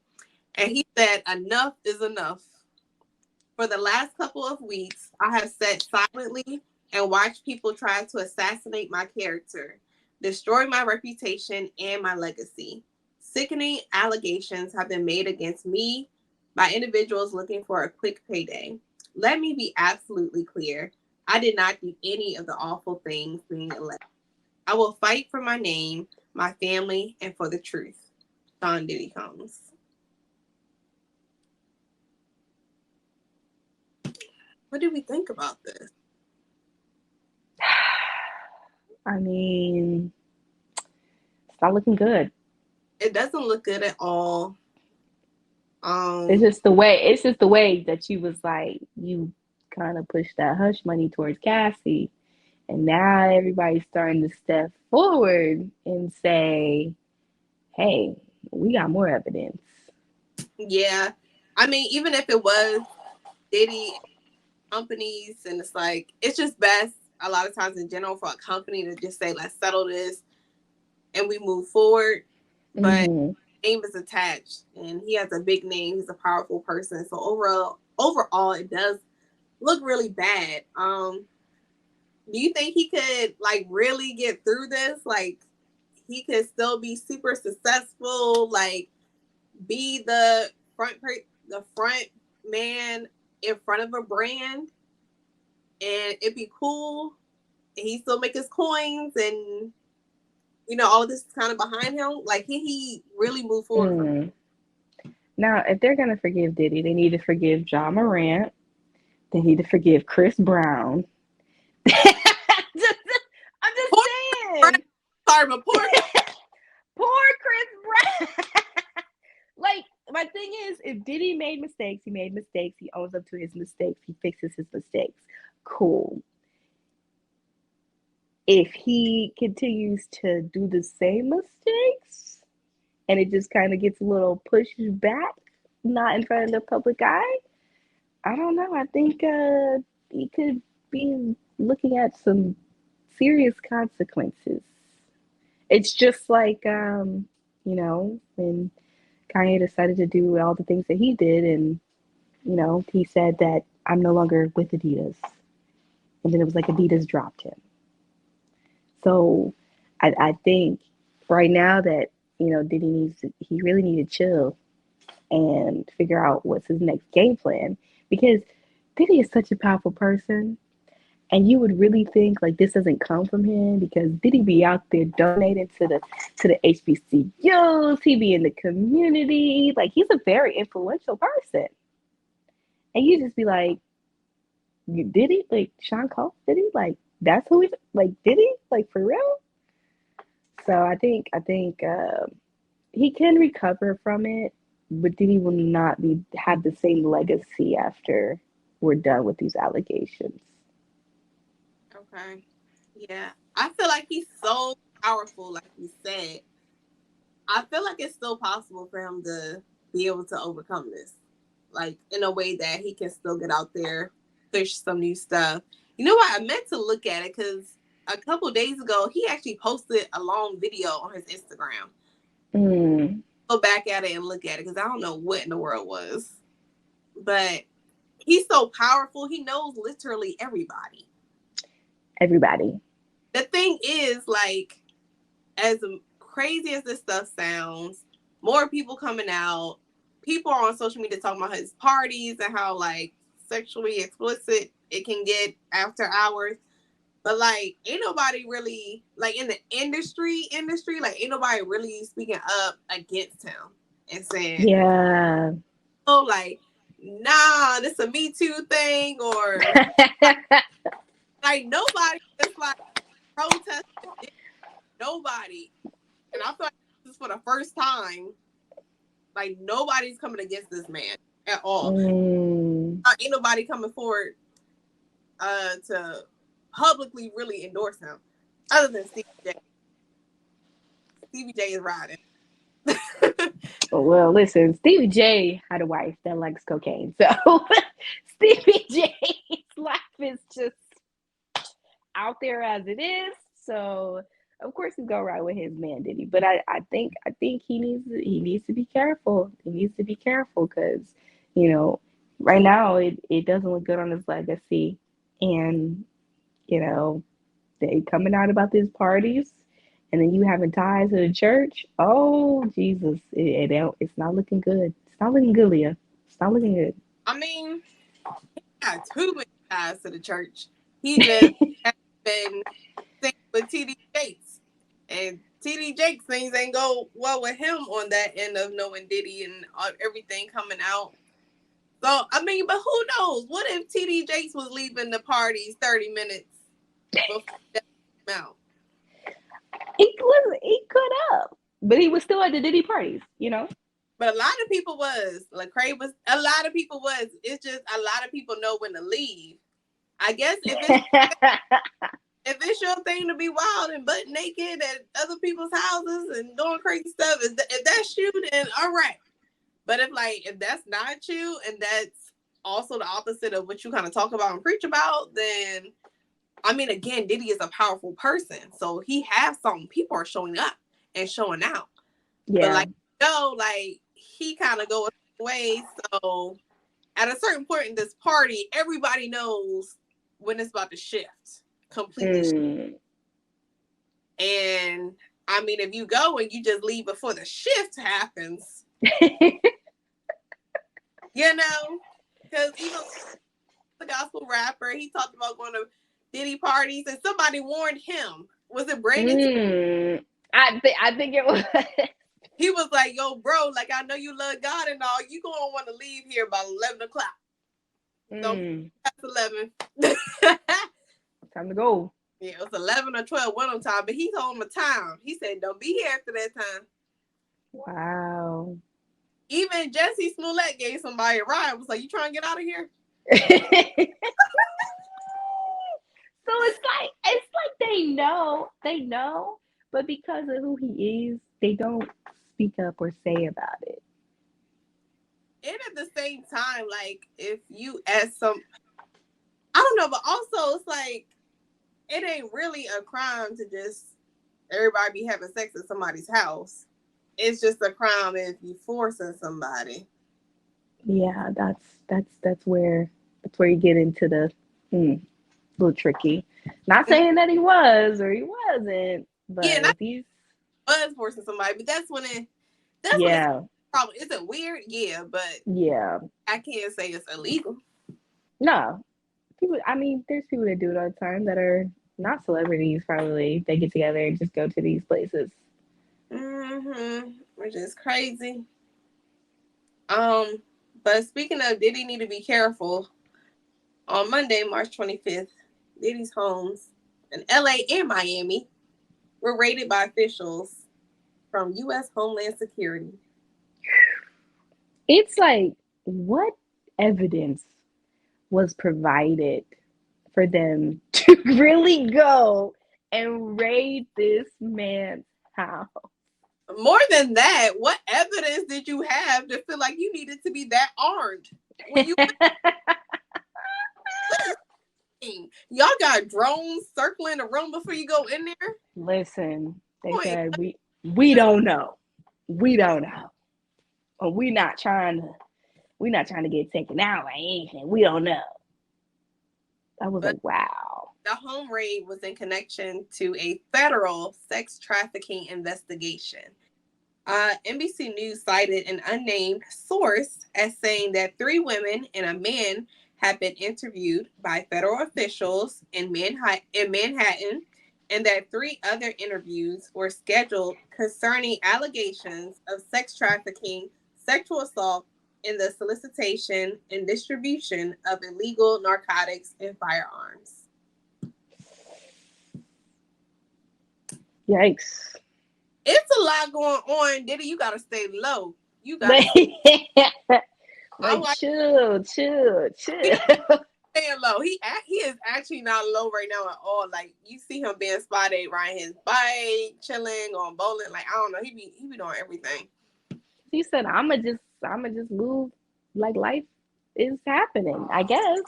and he said, "Enough is enough. For the last couple of weeks, I have sat silently and watched people try to assassinate my character, destroy my reputation and my legacy. Sickening allegations have been made against me by individuals looking for a quick payday. Let me be absolutely clear. I did not do any of the awful things being elected. I will fight for my name, my family, and for the truth. Sean Diddy Combs. What do we think about this? I mean, it's not looking good. It doesn't look good at all. It's Um, just the way. It's just the way that you was like you kind of pushed that hush money towards Cassie, and now everybody's starting to step forward and say, "Hey, we got more evidence." yeah. I mean, even if it was Diddy companies, and it's like it's just best a lot of times in general for a company to just say, "Let's settle this and we move forward." But Hmm. name is attached, and he has a big name. He's a powerful person. So overall, it does look really bad. Do you think he could like really get through this? Like he could still be super successful, like be the front man in front of a brand, and it'd be cool. And he still make his coins, and all of this is kind of behind him. Like he really move forward from. Mm. Now, if they're gonna forgive Diddy, they need to forgive John Morant. They need to forgive Chris Brown. I'm just Poor, saying, sorry, but poor. poor Chris Brown. Like, my thing is, if Diddy made mistakes, he made mistakes. He owns up to his mistakes. He fixes his mistakes. Cool. If he continues to do the same mistakes and it just kind of gets a little pushed back, not in front of the public eye, I don't know. I think he could be looking at some serious consequences. It's just like, when Kanye decided to do all the things that he did, and he said that I'm no longer with Adidas, and then it was like Adidas dropped him. So I think right now that he really needs to chill and figure out what's his next game plan, because Diddy is such a powerful person. And you would really think like this doesn't come from him, because Diddy be out there donating to the HBCUs. He be in the community. Like, he's a very influential person. And you just be like, Diddy? Like, Sean Cole? Diddy? Like, that's who he like, Diddy? Like, for real? So I think he can recover from it, but Diddy will not be have the same legacy after we're done with these allegations. Okay. Yeah. I feel like he's so powerful, like you said. I feel like it's still possible for him to be able to overcome this. Like in a way that he can still get out there, push some new stuff. You know what? I meant to look at it because a couple days ago he actually posted a long video on his Instagram. Mm, Go back at it and look at it because I don't know what in the world was. But he's so powerful, he knows literally everybody. everybody. The thing is, like, as crazy as this stuff sounds, more people coming out. People are on social media talking about his parties and how like sexually explicit it can get after hours. But like, ain't nobody really like in the industry, like ain't nobody really speaking up against him and saying, Yeah. "Oh, like, nah, this a Me Too thing," or like nobody is like protesting. Nobody, and I feel like this is for the first time. Like nobody's coming against this man at all. Mm, Ain't nobody coming forward to publicly really endorse him, other than Stevie J. Stevie J is riding. well, listen, Stevie J had a wife that likes cocaine. So Stevie J's life is just out there as it is. So of course he's gonna ride with his man Diddy. But I think he needs to be careful. He needs to be careful because, you know, right now it doesn't look good on his legacy. And, you know, they coming out about these parties, and then you having ties to the church. Oh Jesus, it's not looking good. It's not looking good, Leah. It's not looking good. I mean, he got too many ties to the church. He just has been singing with TD Jakes. And TD Jakes things ain't go well with him on that end of knowing Diddy and everything coming out. So, I mean, but who knows? What if TD Jakes was leaving the parties 30 minutes before that came out? He could have, but he was still at the Diddy parties, you know. But a lot of people was. Lecrae was. A lot of people was. It's just a lot of people know when to leave. I guess if it's your thing to be wild and butt naked at other people's houses and doing crazy stuff, if that's you, then all right. But if that's not you and that's also the opposite of what you kind of talk about and preach about, then I mean, again, Diddy is a powerful person, so he has something. People are showing up and showing out. But Yeah. he kind of goes away. So at a certain point in this party, everybody knows when it's about to shift completely. And I mean, if you go and you just leave before the shift happens, you know, because even the gospel rapper, he talked about going to Diddy parties, and somebody warned him. Was it Brandon? I think it was. He was like, "Yo, bro, like I know you love God and all. You gonna want to leave here by 11 o'clock. Don't past 11. Time to go." Yeah, it was 11 or 12 one on time, but he told him a time. He said, "Don't be here after that time." Wow. Even Jesse Smollett gave somebody a ride. Was like, "You trying to get out of here?" So it's like they know, but because of who he is, they don't speak up or say about it. And at the same time, like if you ask I don't know, but also it's like it ain't really a crime to just everybody be having sex at somebody's house. It's just a crime if you forcing somebody. Yeah, that's where you get into the little tricky. Not saying that he was or he wasn't, Yeah, but not if he's was forcing somebody, but that's when it's yeah, probably is it weird? Yeah, but yeah. I can't say it's illegal. No, people. I mean, there's people that do it all the time that are not celebrities. Probably they get together and just go to these places. Which is crazy. Um, but speaking of Diddy need to be careful. On Monday, March 25th, Diddy's homes in LA and Miami were raided by officials from US Homeland Security. It's like, what evidence was provided for them to really go and raid this man's house? More than that, what evidence did you have to feel like you needed to be that armed? When you y'all got drones circling the room before you go in there? Listen, they Point. said we don't know. We don't know. Or we're not trying to get taken out by anything. We don't know. I was But like, wow. the home raid was in connection to a federal sex trafficking investigation. NBC News cited an unnamed source as saying that 3 women and a man have been interviewed by federal officials in Manhattan, and that 3 other interviews were scheduled concerning allegations of sex trafficking, sexual assault, and the solicitation and distribution of illegal narcotics and firearms. Yikes. It's a lot going on, Diddy. You gotta stay low. You gotta. Like, chill. He's staying low. He is actually not low right now at all. Like you see him being spotted riding his bike, chilling, going bowling. Like I don't know. He be doing everything. He said, I'ma just move like life is happening, I guess.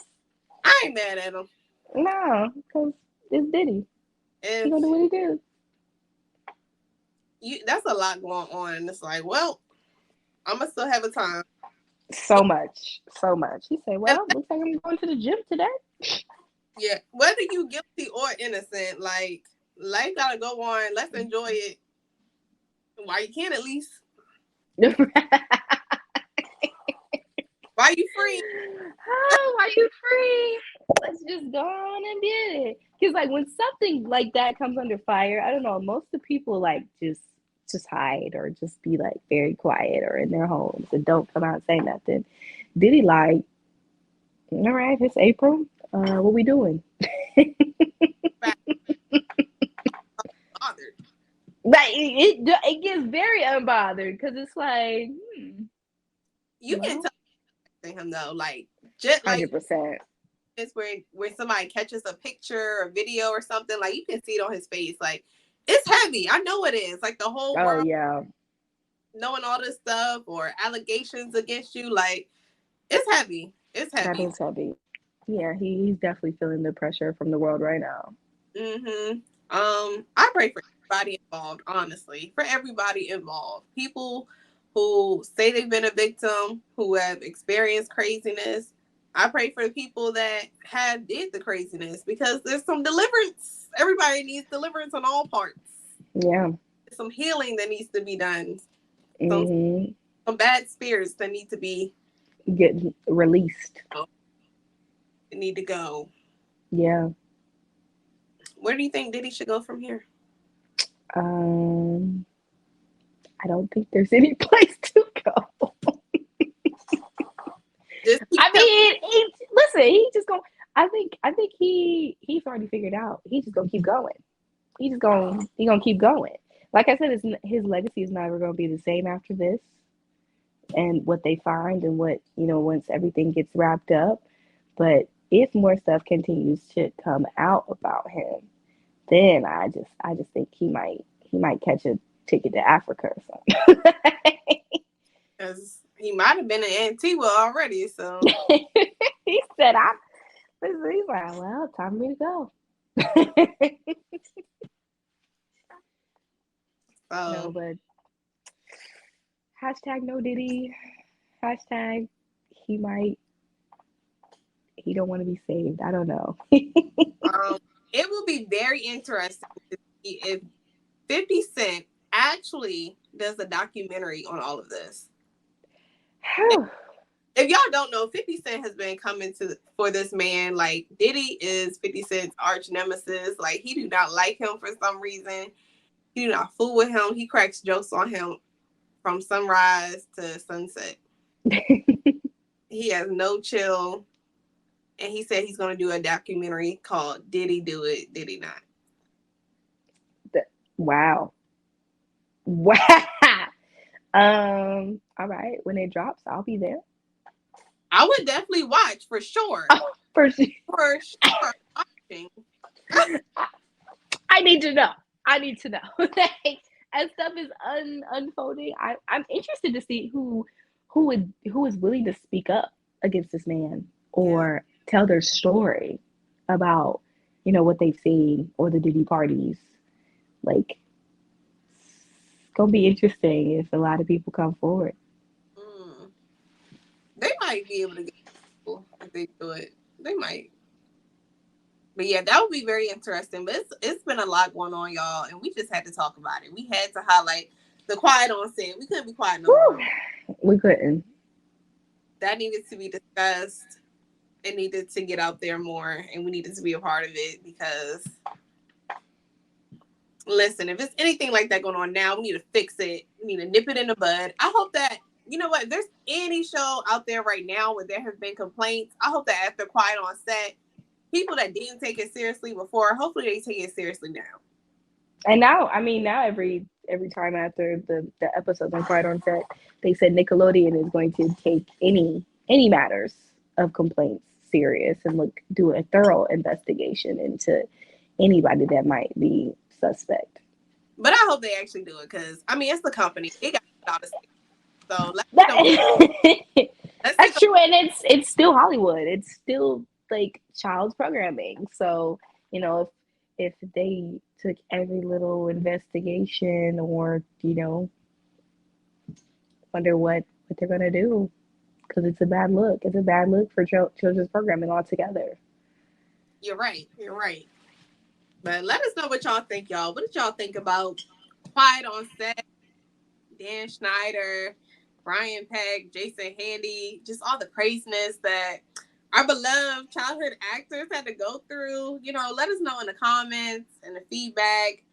I ain't mad at him. No, because it's Diddy. He If gonna do what he do. that's a lot going on, and it's like, well, I'ma still have a time. So much. So much. He said, well, looks like I'm going to the gym today. Yeah, whether you guilty or innocent, like life gotta go on. Let's enjoy it while you can, at least. While you free. Oh, are you free? Let's just go on and get it. Because like when something like that comes under fire, I don't know, most of the people like just hide or just be like very quiet or in their homes and don't come out and say nothing. Diddy like, all right, it's April. What we doing? Back bothered. Like it gets very unbothered because it's like, You can well, tell him though, like just like 100%. it's where somebody catches a picture or video or something, like you can see it on his face, like it's heavy. I know it is. Like the whole Oh world yeah, knowing all this stuff or allegations against you, like it's heavy. It's that heavy. is heavy. Yeah, he's definitely feeling the pressure from the world right now. Mm-hmm. I pray for everybody involved, honestly. For everybody involved. People who say they've been a victim, who have experienced craziness. I pray for the people that have did the craziness because there's some deliverance. Everybody needs deliverance on all parts. Yeah. There's some healing that needs to be done. Some Hmm. some bad spirits that need to be Get released. oh, need to go. Yeah. Where do you think Diddy should go from here? Um, I don't think there's any place to go. Just keep I telling mean, listen. He just going. I think he's already figured out. He's just gonna keep going. He gonna keep going. Like I said, his legacy is never gonna be the same after this. And what they find and what once everything gets wrapped up. But if more stuff continues to come out about him, then I just think he might catch a ticket to Africa or something. because he might have been in Antigua already. So, He said, he's like, well, time for me to go. No, so but hashtag no Diddy. Hashtag he might, he don't want to be saved. I don't know. um, it will be very interesting to see if 50 Cent actually does a documentary on all of this. If y'all don't know, 50 Cent has been coming to for this man. Like Diddy is 50 Cent's arch nemesis. Like he do not like him for some reason. He do not fool with him. He cracks jokes on him from sunrise to sunset. He has no chill. And he said he's going to do a documentary called Did He Do It? Did He Not? Wow. Wow. All right. When it drops, I'll be there. I would definitely watch for sure. Oh, for sure. For sure. Watching. I need to know. I need to know. Like, as stuff is unfolding, I'm interested to see who is willing to speak up against this man Yeah. or tell their story about what they've seen or the Diddy parties. Like, it's gonna be interesting if a lot of people come forward. Mm. They might be able to get people if they do it. They might. But yeah, that would be very interesting. But it's been a lot going on, y'all, and we just had to talk about it. We had to highlight the quiet on set. We couldn't be quiet no Whew, more. we couldn't. That needed to be discussed. It needed to get out there more, and we needed to be a part of it because listen, if it's anything like that going on now, we need to fix it. We need to nip it in the bud. I hope that you know what, if there's any show out there right now where there have been complaints, I hope that after Quiet on Set, people that didn't take it seriously before, hopefully they take it seriously now. And now, I mean, now every time after the episodes on Quiet on Set, they said Nickelodeon is going to take any matters of complaints serious and do a thorough investigation into anybody that might be suspect. But I hope they actually do it because I mean it's the company. They got all this. So That, let's take that's true, and it's still Hollywood. It's still like child's programming. So if they took every little investigation or wonder what they're gonna do because it's a bad look. It's a bad look for children's programming altogether. you're right. You're right. But let us know what y'all think, y'all. What did y'all think about Quiet on Set? Dan Schneider, Brian Peck, Jason Handy, just all the craziness that our beloved childhood actors had to go through. Let us know in the comments and the feedback.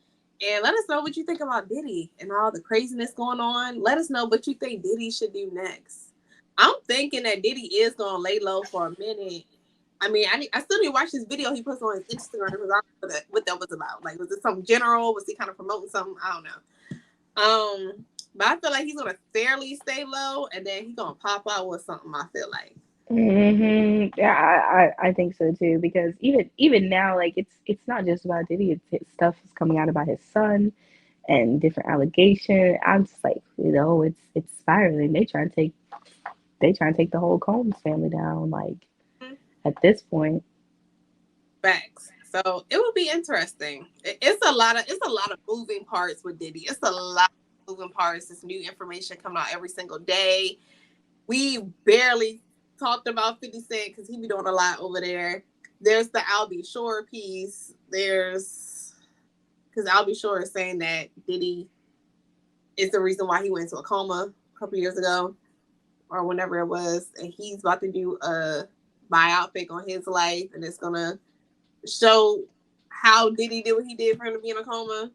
And let us know what you think about Diddy and all the craziness going on. Let us know what you think Diddy should do next. I'm thinking that Diddy is going to lay low for a minute. I mean, I still need to watch this video he puts on his Instagram because I don't know what that was about. Like, was it something general? Was he kind of promoting something? I don't know. But I feel like he's gonna fairly stay low, and then he's gonna pop out with something. I feel like. Yeah, I think so too. Because even now, like it's not just about Diddy. It's stuff is coming out about his son and different allegations. I'm just like, it's spiraling. They try and take the whole Combs family down. Like at this point. Facts. So it will be interesting. It's a lot of moving parts with Diddy. It's a lot of moving parts. There's new information coming out every single day. We barely talked about 50 Cent because he be doing a lot over there. There's the Albie Shore piece. There's because Albie Shore is saying that Diddy is the reason why he went into a coma a couple years ago or whenever it was, and he's about to do a biopic on his life, and it's gonna show how Diddy did what he did for him to be in a coma.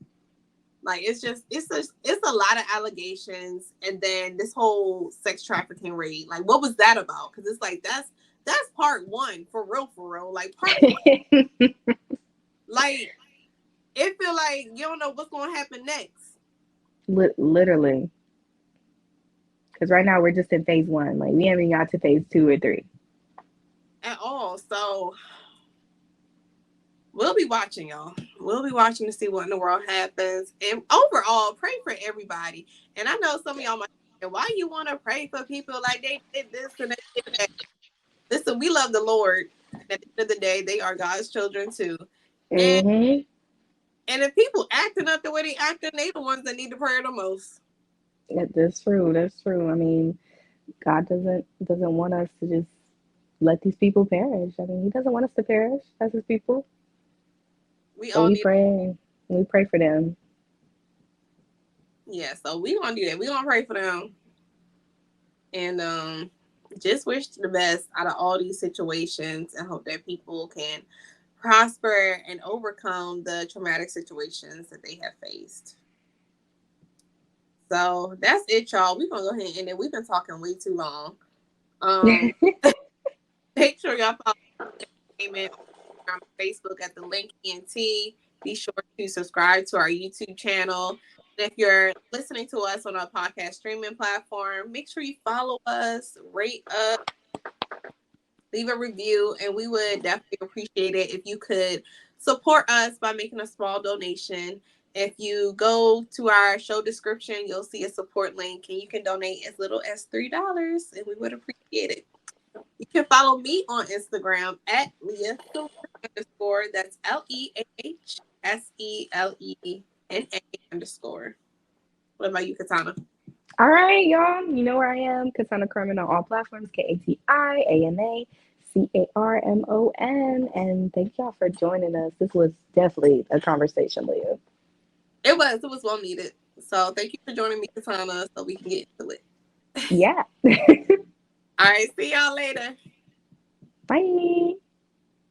Like it's a lot of allegations, and then this whole sex trafficking raid. Like, what was that about? Because it's like that's part one for real, for real. Like part one, like it feel like you don't know what's going to happen next Literally. Because right now we're just in phase one. Like we haven't got to phase two or three. at all. So we'll be watching, y'all. We'll be watching to see what in the world happens. And overall, pray for everybody. And I know some of y'all might say, why you want to pray for people like they did this and they did that? Listen, we love the Lord. And at the end of the day, they are God's children too. And Hmm. and if people acting up the way they acting, they the ones that need the prayer the most. That's true. That's true. I mean, God doesn't want us to just let these people perish. I mean, He doesn't want us to perish as His people. We So all we need, pray. We pray for them. yeah. So we gonna do that. We gonna pray for them, and just wish the best out of all these situations, and hope that people can prosper and overcome the traumatic situations that they have faced. So that's it, y'all. We're gonna go ahead and end it. We've been talking way too long. Um, make sure y'all follow Entertainment on Facebook at the link ENT. Be sure to subscribe to our YouTube channel. And if you're listening to us on a podcast streaming platform, make sure you follow us, rate us, leave a review, and we would definitely appreciate it if you could support us by making a small donation. If you go to our show description, you'll see a support link, and you can donate as little as $3, and we would appreciate it. You can follow me on Instagram at Leah underscore. That's LEAHSELENA underscore. What about you, Katana? All right, y'all. You know where I am. Katana Carmen on all platforms. KATIANACARMON. And thank y'all for joining us. This was definitely a conversation, Leah. It was well needed. So thank you for joining me, Katana, so we can get into it. Yeah. All right, see y'all later. Bye.